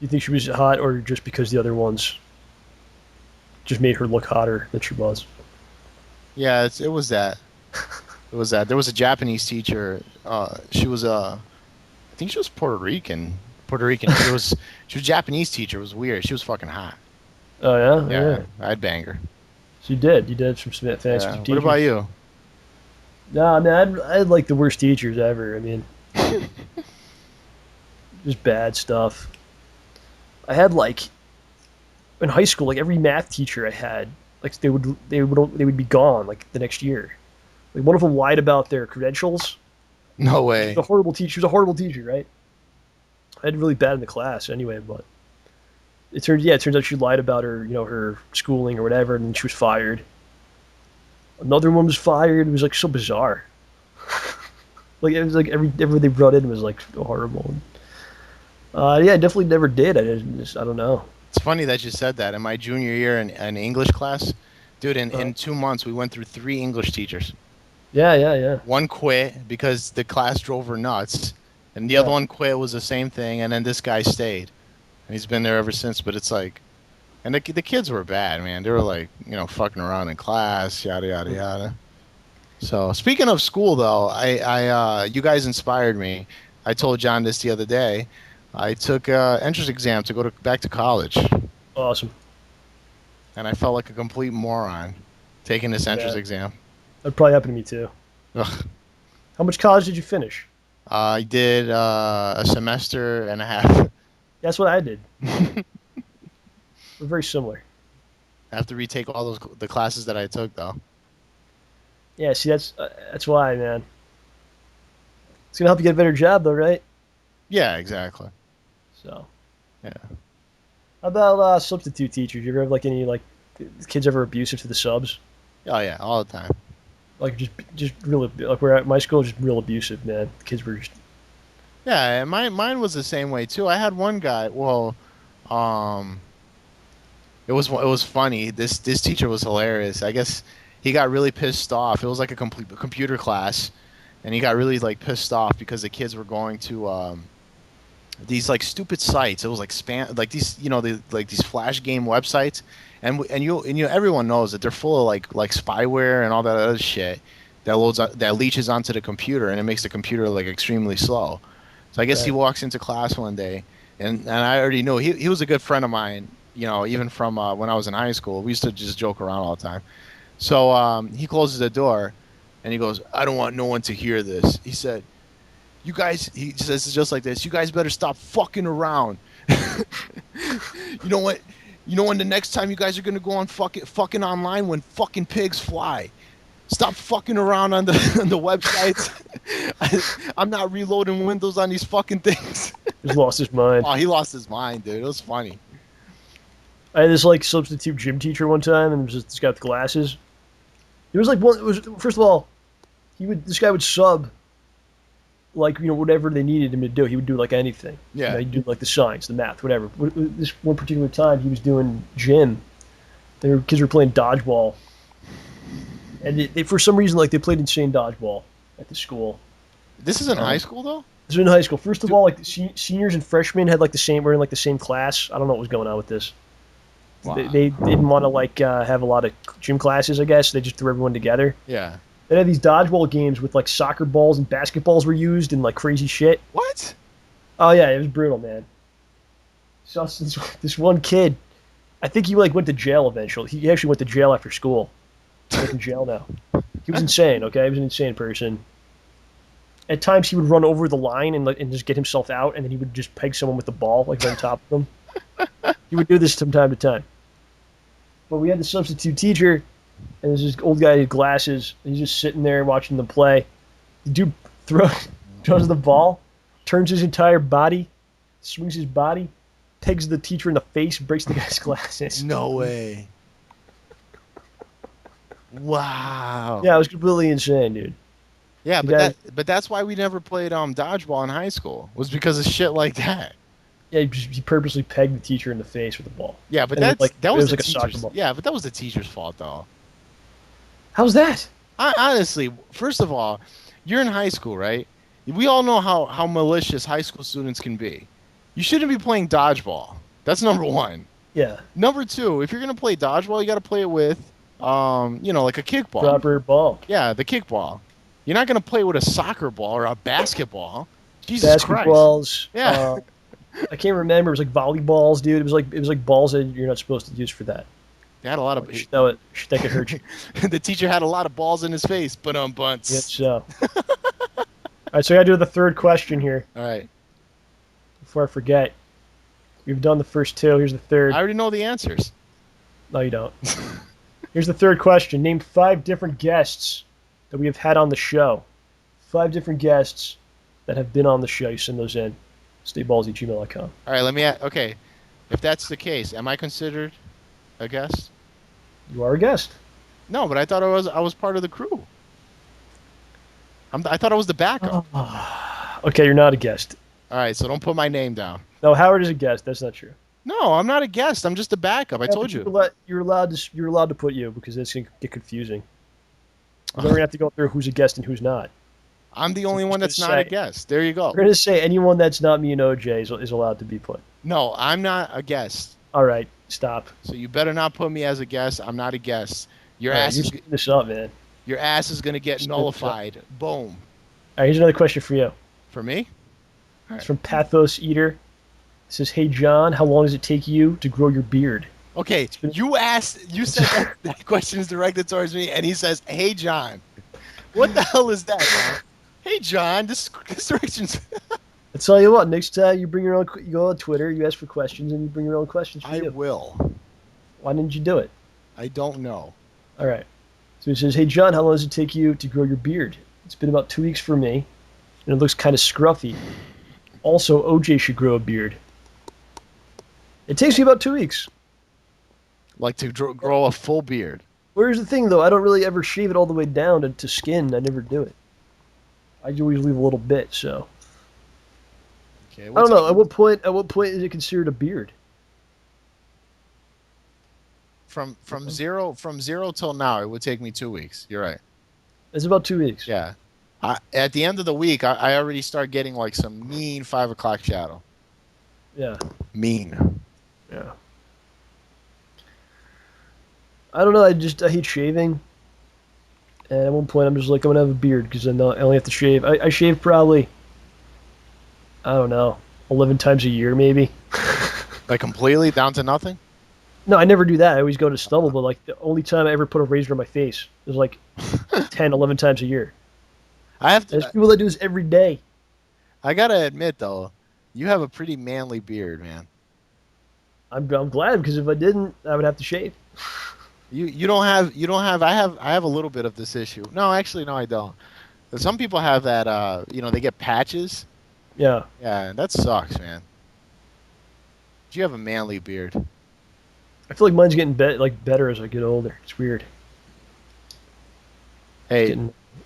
You think she was hot, or just because the other ones just made her look hotter than she was? Yeah, it was that. It was that. There was a Japanese teacher. She was I think she was Puerto Rican, Puerto Rican. She was a Japanese teacher. It was weird. She was fucking hot. Oh yeah, Yeah, I'd bang her. So you did. You did some fancy Yeah. teachers. What about you? Nah, man, I had like the worst teachers ever. I mean, just bad stuff. I had like in high school, like every math teacher I had, like they would be gone like the next year. Like one of them lied about their credentials. No She way. was a horrible teacher. She was a horrible teacher, right? I had really bad in the class anyway, but it turns out she lied about her, her schooling or whatever, and she was fired. Another one was fired. It was like so bizarre. Like it was like everyone they brought in was like so horrible. Yeah, I definitely never did. I don't know. It's funny that you said that. In my junior year in English class, dude, in 2 months we went through 3 English teachers. Yeah. One quit because the class drove her nuts, and the Yeah. other one quit was the same thing, and then this guy stayed, and he's been there ever since. But it's like, and the kids were bad, man. They were like, fucking around in class, yada yada yada. So speaking of school, though, you guys inspired me. I told John this the other day. I took an entrance exam to go back to college, Awesome. and I felt like a complete moron taking this entrance Yeah. exam. That probably happened to me too. Ugh. How much college did you finish? I did a semester and a half. That's what I did. We're very similar. I have to retake all the classes that I took, though. Yeah, see, that's why, man. It's gonna help you get a better job, though, right? Yeah, exactly. So, Yeah. how about substitute teachers? You ever have like any like kids ever abusive to the subs? Oh yeah, all the time. Like just really like we're at my school, just real abusive, man. The kids were just Yeah, and mine was the same way too. I had one guy. Well, um, it was funny. This teacher was hilarious. I guess he got really pissed off. It was like a complete computer class, and he got really like pissed off because the kids were going to these like stupid sites. It was like spam, like these like these flash game websites, and everyone knows that they're full of like spyware and all that other shit that leaches onto the computer, and it makes the computer like extremely slow. So I guess he right. walks into class one day, and I already knew he was a good friend of mine. Even from when I was in high school, we used to just joke around all the time. So he closes the door, and he goes, "I don't want no one to hear this." He said, "You guys," he says just like this, "you guys better stop fucking around." You know what? You know when the next time you guys are gonna go on fucking online when fucking pigs fly. Stop fucking around on the on the websites. I'm not reloading Windows on these fucking things. Just lost his mind. Oh, he lost his mind, dude. It was funny. I had this like substitute gym teacher one time, and it was just this guy with glasses. It was like one. It was first of all, this guy would sub like whatever they needed him to do. He would do like anything. Yeah. He'd do like the science, the math, whatever. This one particular time, he was doing gym. Kids were playing dodgeball, and they for some reason like they played insane dodgeball at the school. This is in high school though. This was in high school. First of all, like the seniors and freshmen had like were in like the same class. I don't know what was going on with this. Wow. They didn't want to like have a lot of gym classes, I guess. They just threw everyone together. Yeah. They had these dodgeball games with like soccer balls and basketballs were used and like crazy shit. What? Oh yeah, it was brutal, man. So this one kid, I think he like went to jail eventually. He actually went to jail after school. He's like in jail now. He was insane. Okay, he was an insane person. At times he would run over the line and just get himself out, and then he would just peg someone with the ball like on top of them. He would do this from time to time. But we had the substitute teacher, and there's this old guy with glasses, and he's just sitting there watching them play. The dude throws the ball, turns his entire body, swings his body, pegs the teacher in the face, breaks the guy's glasses. No way. Wow. Yeah, it was completely insane, dude. Yeah, but that's why we never played dodgeball in high school. Was because of shit like that. Yeah, he purposely pegged the teacher in the face with the ball. Yeah, but that was the like a soccer teacher's. ball. Yeah, but that was the teacher's fault though. How's that? Honestly, first of all, you're in high school, right? We all know how malicious high school students can be. You shouldn't be playing dodgeball. That's number one. Yeah. Number two, if you're gonna play dodgeball, you got to play it with, like a kickball. Proper ball. Yeah, the kickball. You're not gonna play with a soccer ball or a basketball. Jesus Christ. Basketballs. Yeah. I can't remember. It was like volleyballs, dude. It was like balls that you're not supposed to use for that. They had a lot of. That could hurt you. The teacher had a lot of balls in his face, but on bunts. Yeah, so. All right, so I got to do the third question here. All right. Before I forget, we've done the first two. Here's the third. I already know the answers. No, you don't. Here's the third question. Name 5 different guests that we have had on the show. 5 different guests that have been on the show. You send those in. StayBallsy@gmail.com. All right, let me. Okay, if that's the case, am I considered a guest? You are a guest. No, but I thought I was part of the crew. I thought I was the backup. Okay, you're not a guest. All right, so don't put my name down. No, Howard is a guest. That's not true. No, I'm not a guest. I'm just a backup. I told you. You're allowed to put you because it's gonna get confusing. Then we're gonna have to go through who's a guest and who's not. I'm the only one that's not a guest. There you go. We're gonna say anyone that's not me and OJ is allowed to be put. No, I'm not a guest. All right, stop. So you better not put me as a guest. I'm not a guest. Your All right, ass you're is screwing this up, man. your ass is gonna get nullified. Boom. All right, here's another question for you. For me? It's from Pathos Eater. It says, "Hey John, how long does it take you to grow your beard?" Okay, you said that question is directed towards me, and he says, "Hey John." What the hell is that, man? Hey John, this direction's. I tell you what, next time you bring your own, you go on Twitter, you ask for questions, and you bring your own questions for I you. will. Why didn't you do it? I don't know. All right. So he says, "Hey John, how long does it take you to grow your beard?" It's been about 2 weeks for me, and it looks kind of scruffy. Also, OJ should grow a beard. It takes me about 2 weeks. Like to grow a full beard. Where's the thing, though? I don't really ever shave it all the way down to skin. I never do it. I always leave a little bit, so. Okay, I don't know. At what point is it considered a beard? From zero till now, it would take me 2 weeks. You're right. It's about 2 weeks. Yeah. At the end of the week, I already start getting like some mean 5 o'clock shadow. Yeah. Mean. Yeah. I don't know. I hate shaving. And at one point, I'm just like, I'm gonna have a beard because I only have to shave. I shave probably, I don't know, 11 times a year maybe. Like completely down to nothing? No, I never do that. I always go to stubble, but like the only time I ever put a razor on my face is like 10, 11 times a year. There's people that do this every day. I gotta admit though, you have a pretty manly beard, man. I'm glad because if I didn't, I would have to shave. You don't have I have a little bit of this issue. No, actually no I don't. But some people have that they get patches. Yeah. Yeah, that sucks, man. You have a manly beard. I feel like mine's getting better as I get older. It's weird. Hey,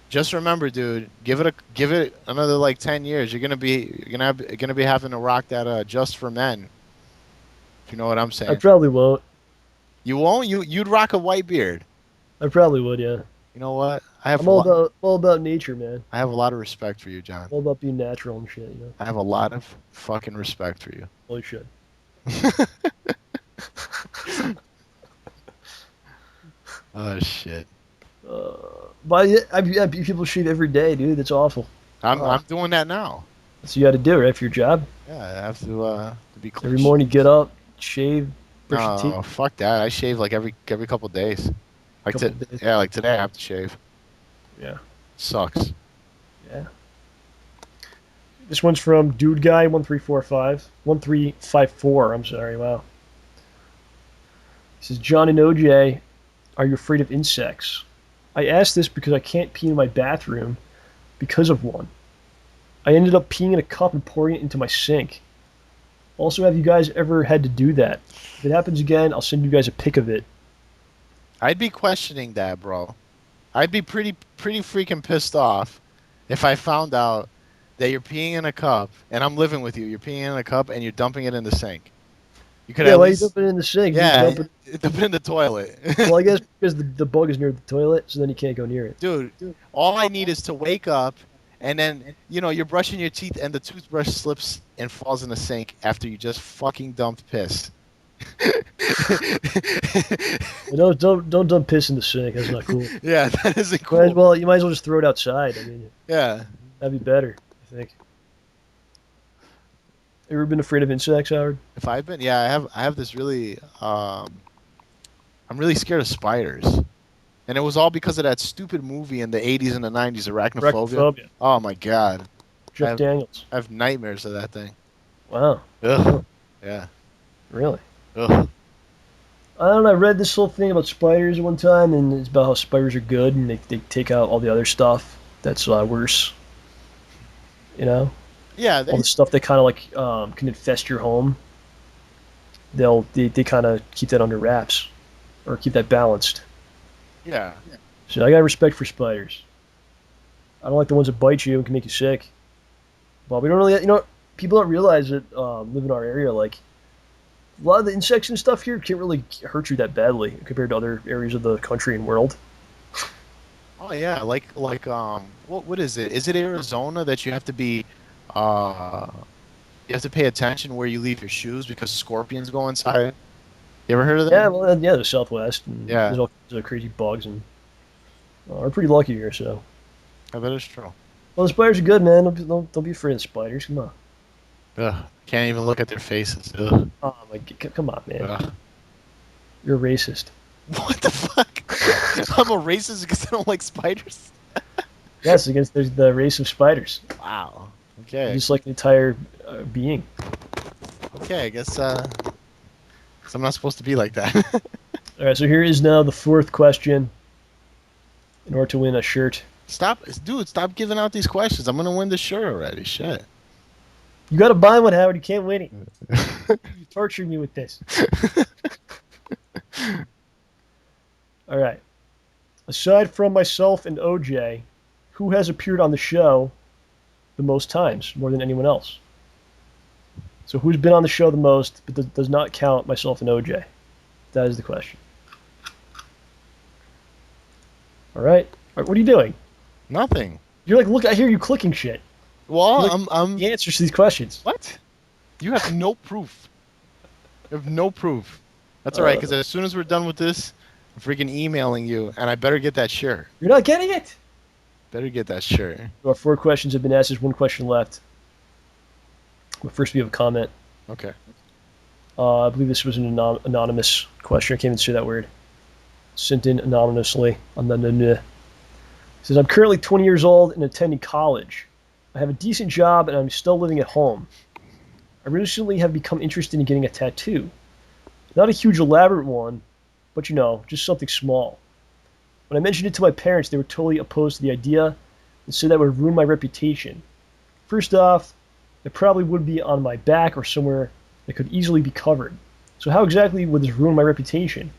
just remember, dude. Give it another like 10 years. You're gonna be having to rock that just for men. If you know what I'm saying. I probably won't. You won't? You'd rock a white beard. I probably would, yeah. You know what? I'm all about nature, man. I have a lot of respect for you, John. All about being natural and shit, you know. I have a lot of fucking respect for you. Well, you should. Oh shit. But I people shave every day, dude. That's awful. I'm doing that now. So you got to do it, right, for your job. Yeah, I have to be clean. Every morning, get up, shave, brush your teeth. Fuck that. I shave like every couple days. Like yeah, like today I have to shave. Yeah. Sucks. Yeah. This one's from Dude Guy 1354. I'm sorry. Wow. He says, "John and OJ, are you afraid of insects? I asked this because I can't pee in my bathroom because of one. I ended up peeing in a cup and pouring it into my sink. Also, have you guys ever had to do that? If it happens again, I'll send you guys a pic of it." I'd be questioning that, bro. I'd be pretty freaking pissed off if I found out that you're peeing in a cup and I'm living with you. You're peeing in a cup and you're dumping it in the sink. You could why you dump it in the sink? Yeah, dump it in the toilet. Well, I guess because the bug is near the toilet, so then you can't go near it. Dude, all I need is to wake up, and then, you're brushing your teeth, and the toothbrush slips and falls in the sink after you just fucking dumped piss. Don't dump piss in the sink. That's not cool. Yeah, that isn't cool. You might as well just throw it outside. I mean, yeah, that'd be better, I think. You ever been afraid of insects, Howard? If I've been, yeah, I have this really, I'm really scared of spiders. And it was all because of that stupid movie in the 80s and the 90s, Arachnophobia. Arachnophobia. Oh my God. I Jeff have, Daniels. I have nightmares of that thing. Wow. Ugh. Yeah. Really? Ugh. I don't know. I read this whole thing about spiders one time, and it's about how spiders are good, and they take out all the other stuff that's worse. You know, Yeah, all the stuff that kind of like can infest your home. They kind of keep that under wraps, or keep that balanced. yeah. So I got respect for spiders. I don't like the ones that bite you and can make you sick. But we don't really, people don't realize that live in our area. Like a lot of the insects and stuff here can't really hurt you that badly compared to other areas of the country and world. Oh yeah, what is it? Is it Arizona that you have to be uh you have to pay attention where you leave your shoes because scorpions go inside? You ever heard of Yeah, that? well, yeah, the Southwest, and Yeah, there's all kinds of crazy bugs, and we're pretty lucky here. So, I bet it's true. well, the spiders are good, man. Don't be afraid of spiders. Come on. Ugh. Can't even look at their faces. Ugh. Oh my, come on, man. Ugh. You're a racist. What the fuck? I'm a racist because I don't like spiders? Yes, against the race of spiders. Wow. Okay. Just like the entire being. Okay, I guess I'm not supposed to be like that. All right, so here is now the fourth question. In order to win a shirt, Stop giving out these questions. I'm gonna win the shirt already. Shit. you got to buy one, Howard. You can't win it. You tortured me with this. All right. Aside from myself and OJ, who has appeared on the show the most times, more than anyone else? So who's been on the show the most, but does not count myself and OJ? That is the question. All right. All right, what are you doing? Nothing. You're like, look, I hear you clicking shit. Well, Like, I'm. the answers to these questions. What? You have no proof. You have no proof. That's all right, because as soon as we're done with this, I'm freaking emailing you, and I better get that shirt. You're not getting it. Better get that shirt. Our 4 questions have been asked. There's 1 question left. But first, we have a comment. Okay. I believe this was an anonymous question. I can't even say that word. Sent in anonymously. It says, I'm currently 20 years old and attending college. I have a decent job and I'm still living at home. I recently have become interested in getting a tattoo. Not a huge elaborate one, but just something small. When I mentioned it to my parents, they were totally opposed to the idea and said that would ruin my reputation. First off, it probably would be on my back or somewhere that could easily be covered. So how exactly would this ruin my reputation?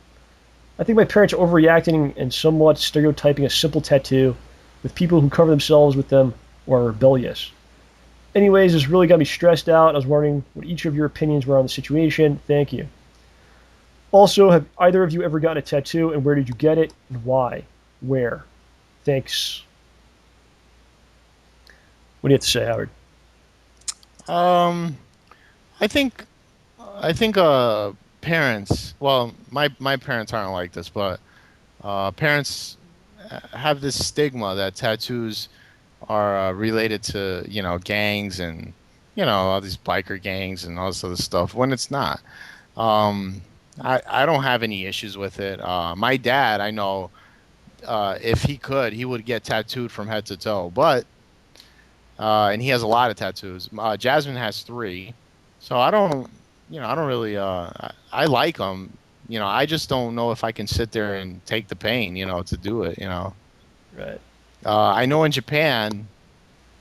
I think my parents are overreacting and somewhat stereotyping a simple tattoo with people who cover themselves with them or are rebellious. Anyways, this really got me stressed out. I was wondering what each of your opinions were on the situation. Thank you. Also, have either of you ever gotten a tattoo, and where did you get it, and why? Where? Thanks. What do you have to say, Howard? I think parents. Well, my parents aren't like this, but parents have this stigma that tattoos are related to gangs and all these biker gangs and all this other stuff when it's not. I don't have any issues with it. My dad, I know, if he could, he would get tattooed from head to toe, but and he has a lot of tattoos. Jasmine has 3, so I don't really. I like them. I just don't know if I can sit there and take the pain, to do it. Right. I know in Japan,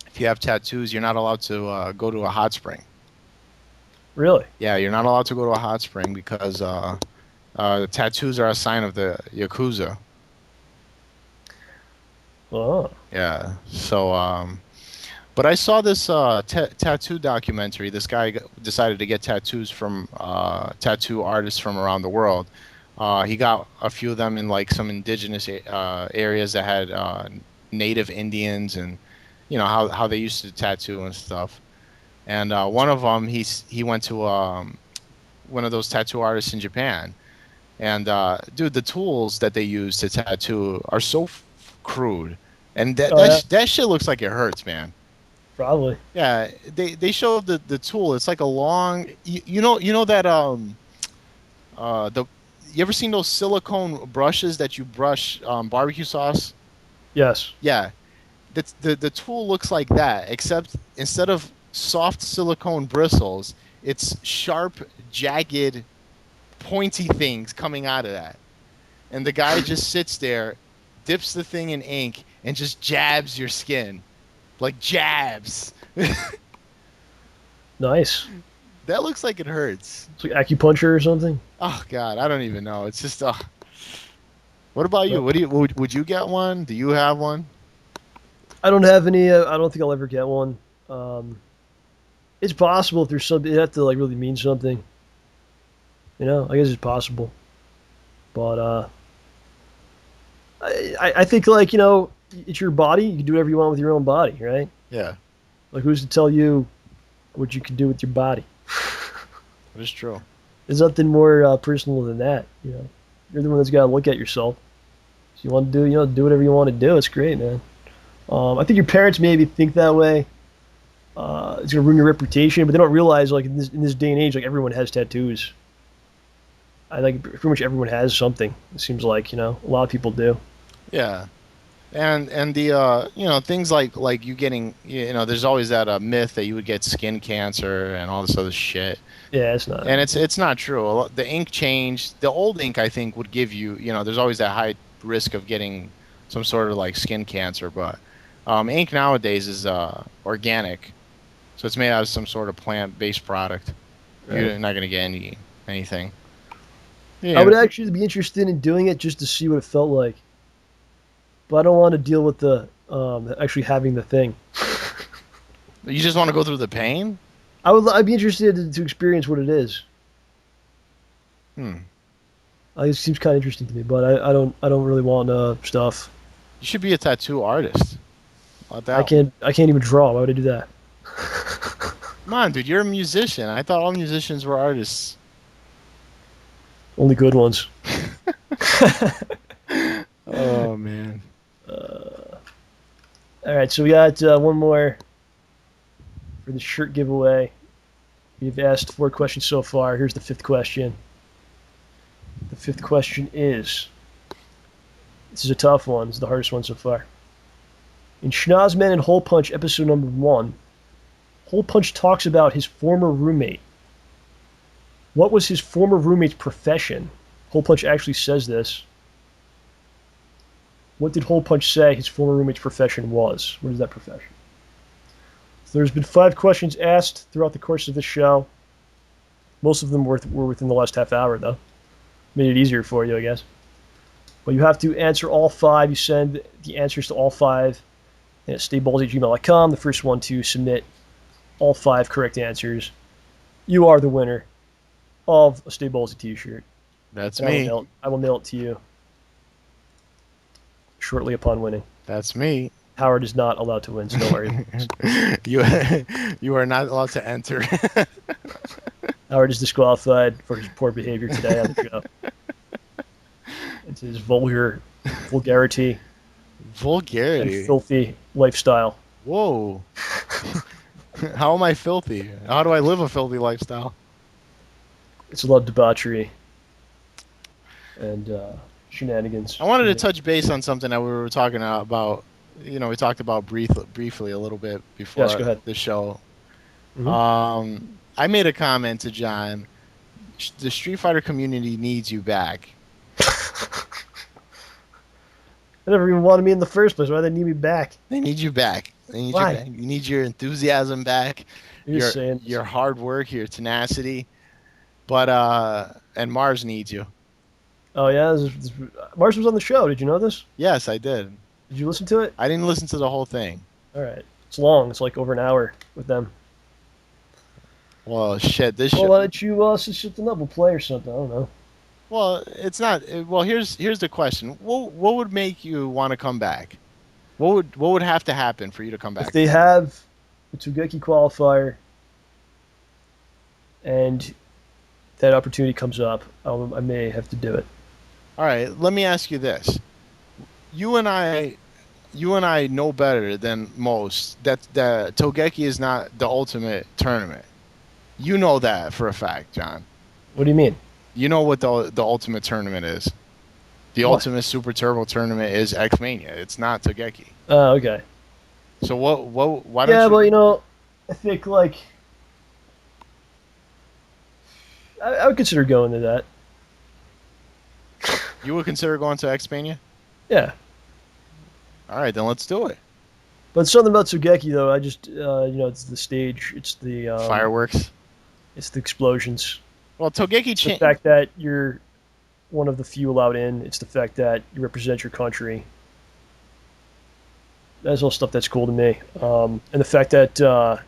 if you have tattoos, you're not allowed to go to a hot spring. Really? Yeah, you're not allowed to go to a hot spring because the tattoos are a sign of the Yakuza. Oh. Yeah. So, but I saw this tattoo documentary. This guy decided to get tattoos from tattoo artists from around the world. He got a few of them in like some indigenous areas that had native Indians and how they used to tattoo and stuff. And one of them, he went to one of those tattoo artists in Japan. And dude, the tools that they use to tattoo are so crude, and that shit looks like it hurts, man. Probably. Yeah, they showed the tool. It's like a long. You know that the you ever seen those silicone brushes that you brush barbecue sauce? Yes. Yeah, the tool looks like that, except instead of soft silicone bristles, it's sharp, jagged, pointy things coming out of that. And the guy just sits there, dips the thing in ink, and just jabs your skin. Like jabs. Nice. That looks like it hurts. It's like acupuncture or something. Oh God, I don't even know. It's just what about you? But What do you would you get one? Do you have one? I don't have any. I don't think I'll ever get one. Um, it's possible if there's something. It have to like really mean something. I guess it's possible. But I think like it's your body. You can do whatever you want with your own body, right? Yeah, Like who's to tell you what you can do with your body? that is true. There's nothing more personal than that. You're the one that's got to look at yourself. So you want to do, do whatever you want to do. It's great, man. I think your parents maybe think that way. It's gonna ruin your reputation, but they don't realize like in this day and age, like everyone has tattoos. I think pretty much everyone has something. It seems like a lot of people do. Yeah, and the things like you getting there's always that myth that you would get skin cancer and all this other shit. Yeah, it's not. And it's not true. The ink changed. The old ink, I think, would give you, there's always that high risk of getting some sort of like skin cancer. But ink nowadays is organic, so it's made out of some sort of plant-based product. Right. You're not gonna get anything. I Yeah. would actually be interested in doing it just to see what it felt like, but I don't want to deal with the actually having the thing. You just want to go through the pain? I'd be interested to experience what it is. Hmm. It seems kind of interesting to me, but I don't really want stuff. You should be a tattoo artist. How about I that? can't even draw. Why would I do that? Come on, dude. You're a musician. I thought all musicians were artists. Only good ones. Oh man. All right, so we got one more for the shirt giveaway. We've asked 4 questions so far. Here's the 5th question. The 5th question is, this is a tough one. This is the hardest one so far. In Schnoz and Hole Punch episode number 1, Hole Punch talks about his former roommate. What was his former roommate's profession? Hole Punch actually says this. What did Hole Punch say his former roommate's profession was? What is that profession? So there's been 5 questions asked throughout the course of this show. Most of them were within the last half hour, though. Made it easier for you, I guess. But you have to answer all 5. You send the answers to all 5 at StayBallsy@gmail.com. The first one to submit all 5 correct answers, you are the winner of a StayBallsy T-shirt. That's And me. I will mail it to you shortly upon winning. That's me. Howard is not allowed to win, so don't worry. You are not allowed to enter. Howard is disqualified for his poor behavior today on the show. It's his vulgarity, Vulgarity. and filthy lifestyle. Whoa. How am I filthy? How do I live a filthy lifestyle? It's a lot of debauchery and shenanigans. I wanted to touch base on something that we were talking about. We talked about briefly a little bit before Yes, go ahead. the show. Mhm. I made a comment to John. The Street Fighter community needs you back. They never even wanted me in the first place. Why do they need me back? They need you back. They need Why? you back. You need your enthusiasm back. You're just saying. Your hard work, your tenacity. But and Mars needs you. Oh yeah, Mars was on the show. Did you know this? Yes, I did. Did you listen to it? I didn't listen to the whole thing. All right. It's long. It's like over an hour with them. Well, shit. This Well, show. why don't you set something up? We'll play or something. I don't know. Well, it's not. Well, here's the question. What would make you want to come back? What would have to happen for you to come back? If they have the Togeki qualifier and that opportunity comes up, I may have to do it. All right. Let me ask you this. You and I you and I know better than most that the Togeki is not the ultimate tournament. You know that for a fact, John. What do you mean? You know what the ultimate tournament is. The What? ultimate Super Turbo tournament is X Mania. It's not Togeki. Oh, okay. So why don't Yeah, you? well, I think like I would consider going to that. You would consider going to X Mania? Yeah, All right, then let's do it. but something about Sugeki though. I just it's the stage, Fireworks. it's the explosions, Well, Togeki it's the fact that you're one of the few allowed in. It's the fact that you represent your country. That's all stuff that's cool to me. And the fact that the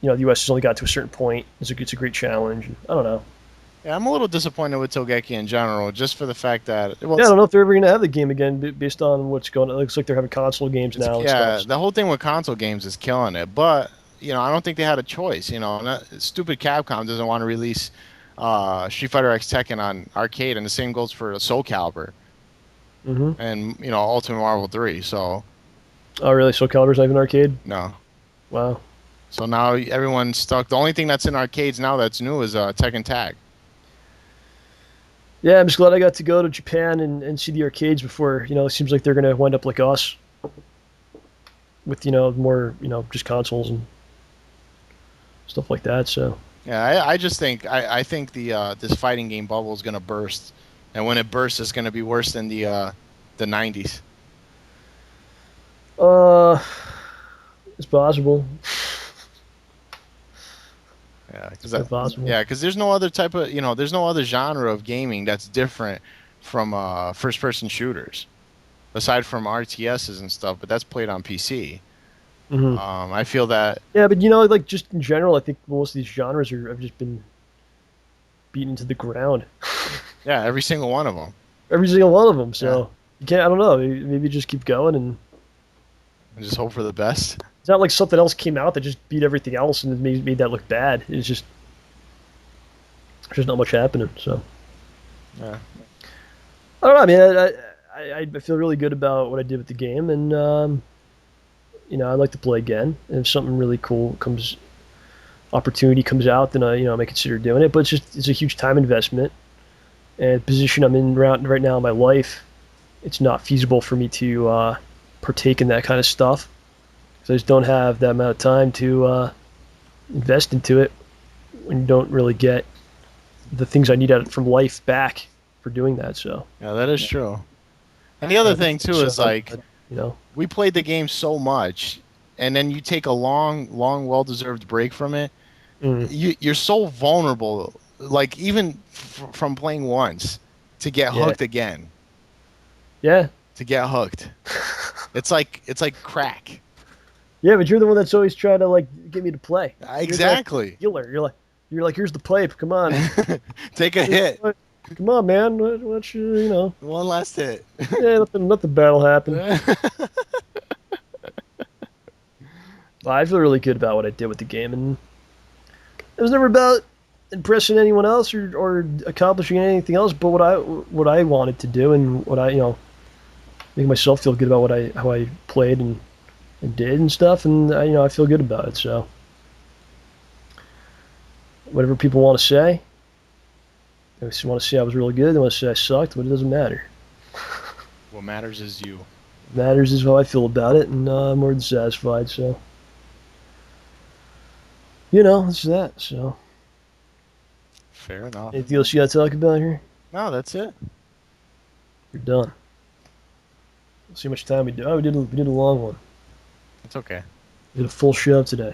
U.S. has only got to a certain point. It's a great challenge. I don't know. Yeah, I'm a little disappointed with Togeki in general, just for the fact that Yeah, I don't know if they're ever going to have the game again based on what's going on. It looks like they're having console games now and yeah, stuff. the whole thing with console games is killing it. But I don't think they had a choice. Stupid Capcom doesn't want to release Street Fighter X Tekken on arcade, and the same goes for Soul Calibur Mm-hmm. and Ultimate Marvel 3. So Oh, really? Soul Calibur's not even arcade? no. Wow. So now everyone's stuck. The only thing that's in arcades now that's new is Tekken Tag. Yeah, I'm just glad I got to go to Japan and see the arcades before. It seems like they're going to wind up like us with, more, just consoles and stuff like that. So, Yeah, I just think I think the this fighting game bubble is gonna burst, and when it bursts, it's gonna be worse than the '90s. uh, it's possible. Yeah, It's quite possible. because there's no other type of there's no other genre of gaming that's different from first-person shooters, aside from RTSs and stuff. But that's played on PC. Hmm. I feel that Yeah, but like just in general, I think most of these genres have just been beaten into the ground. yeah, every single one of them. Every single one of them. Yeah, So you can't. I don't know. Maybe just keep going, and and just hope for the best. it's not like something else came out that just beat everything else and made that look bad. It's just there's just not much happening. So Yeah. I don't know. I feel really good about what I did with the game, and I'd like to play again. And if something really cool opportunity comes out, then I may consider doing it. But it's a huge time investment, and the position I'm in right now in my life, it's not feasible for me to partake in that kind of stuff. So I just don't have that amount of time to invest into it when you don't really get the things I need out from life back for doing that. So Yeah, that is true. And the other thing too is like you know, we played the game so much, and then you take a long, well-deserved break from it. mm, You're so vulnerable, like even from playing once, to get yeah, hooked again. yeah, To get hooked, it's like crack. yeah. But you're the one that's always trying to like get me to play. Exactly. You're like, here's the pipe. Come on, Take a hit. come on, man. What you. One last hit. Yeah, nothing bad will happen. Well, I feel really good about what I did with the game, and it was never about impressing anyone else or accomplishing anything else, but what I wanted to do and what I make myself feel good about how I played and did and stuff, and I feel good about it. So whatever people want to say, they just want to say I was really good. They want to say I sucked, but it doesn't matter. What matters is you. What matters is how I feel about it, and I'm more than satisfied. So it's that. So Fair enough. anything else you got to talk about here? No, that's it. You're done. Let's see how much time we do. Oh, we did a long one. It's okay. We did a full show today.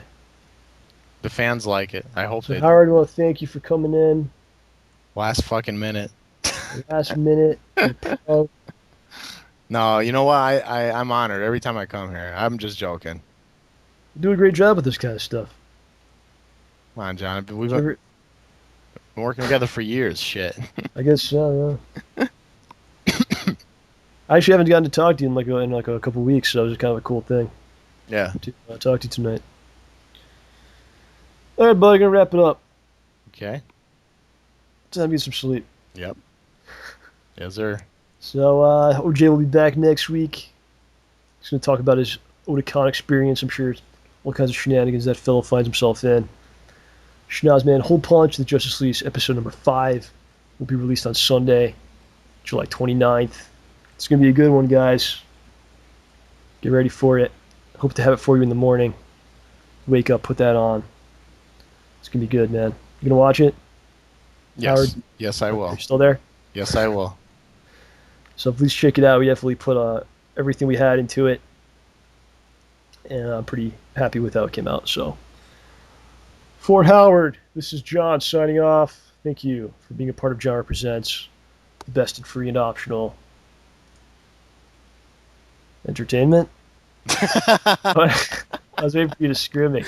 The fans like it. I hope So they do. Howard, I want to thank you for coming in. Last fucking minute. Last minute. No, you know what? I'm honored every time I come here. I'm just joking. You do a great job with this kind of stuff. Come on, John. We've been working together for years. Shit. I guess so. Yeah. I actually haven't gotten to talk to you in a couple weeks, so it was kind of a cool thing Yeah. to talk to you tonight. All right, buddy, gonna wrap it up. Okay. Time to get some sleep. Yep. Yes, sir. So OJ will be back next week. He's going to talk about his Otakon experience. I'm sure all kinds of shenanigans that fellow finds himself in. Schnoz, man, Whole Punch, the Justice League episode number 5 will be released on Sunday, July 29th. It's going to be a good one, guys. Get ready for it. Hope to have it for you in the morning. Wake up, put that on. It's going to be good, man. You going to watch it? Yes. Howard? Yes, I will. You still there? Yes, I will. So please check it out. We definitely put everything we had into it. And I'm pretty happy with how it came out. So, Fort Howard, this is John signing off. Thank you for being a part of John Represents, the best in free and optional entertainment. I was waiting for you to scream me.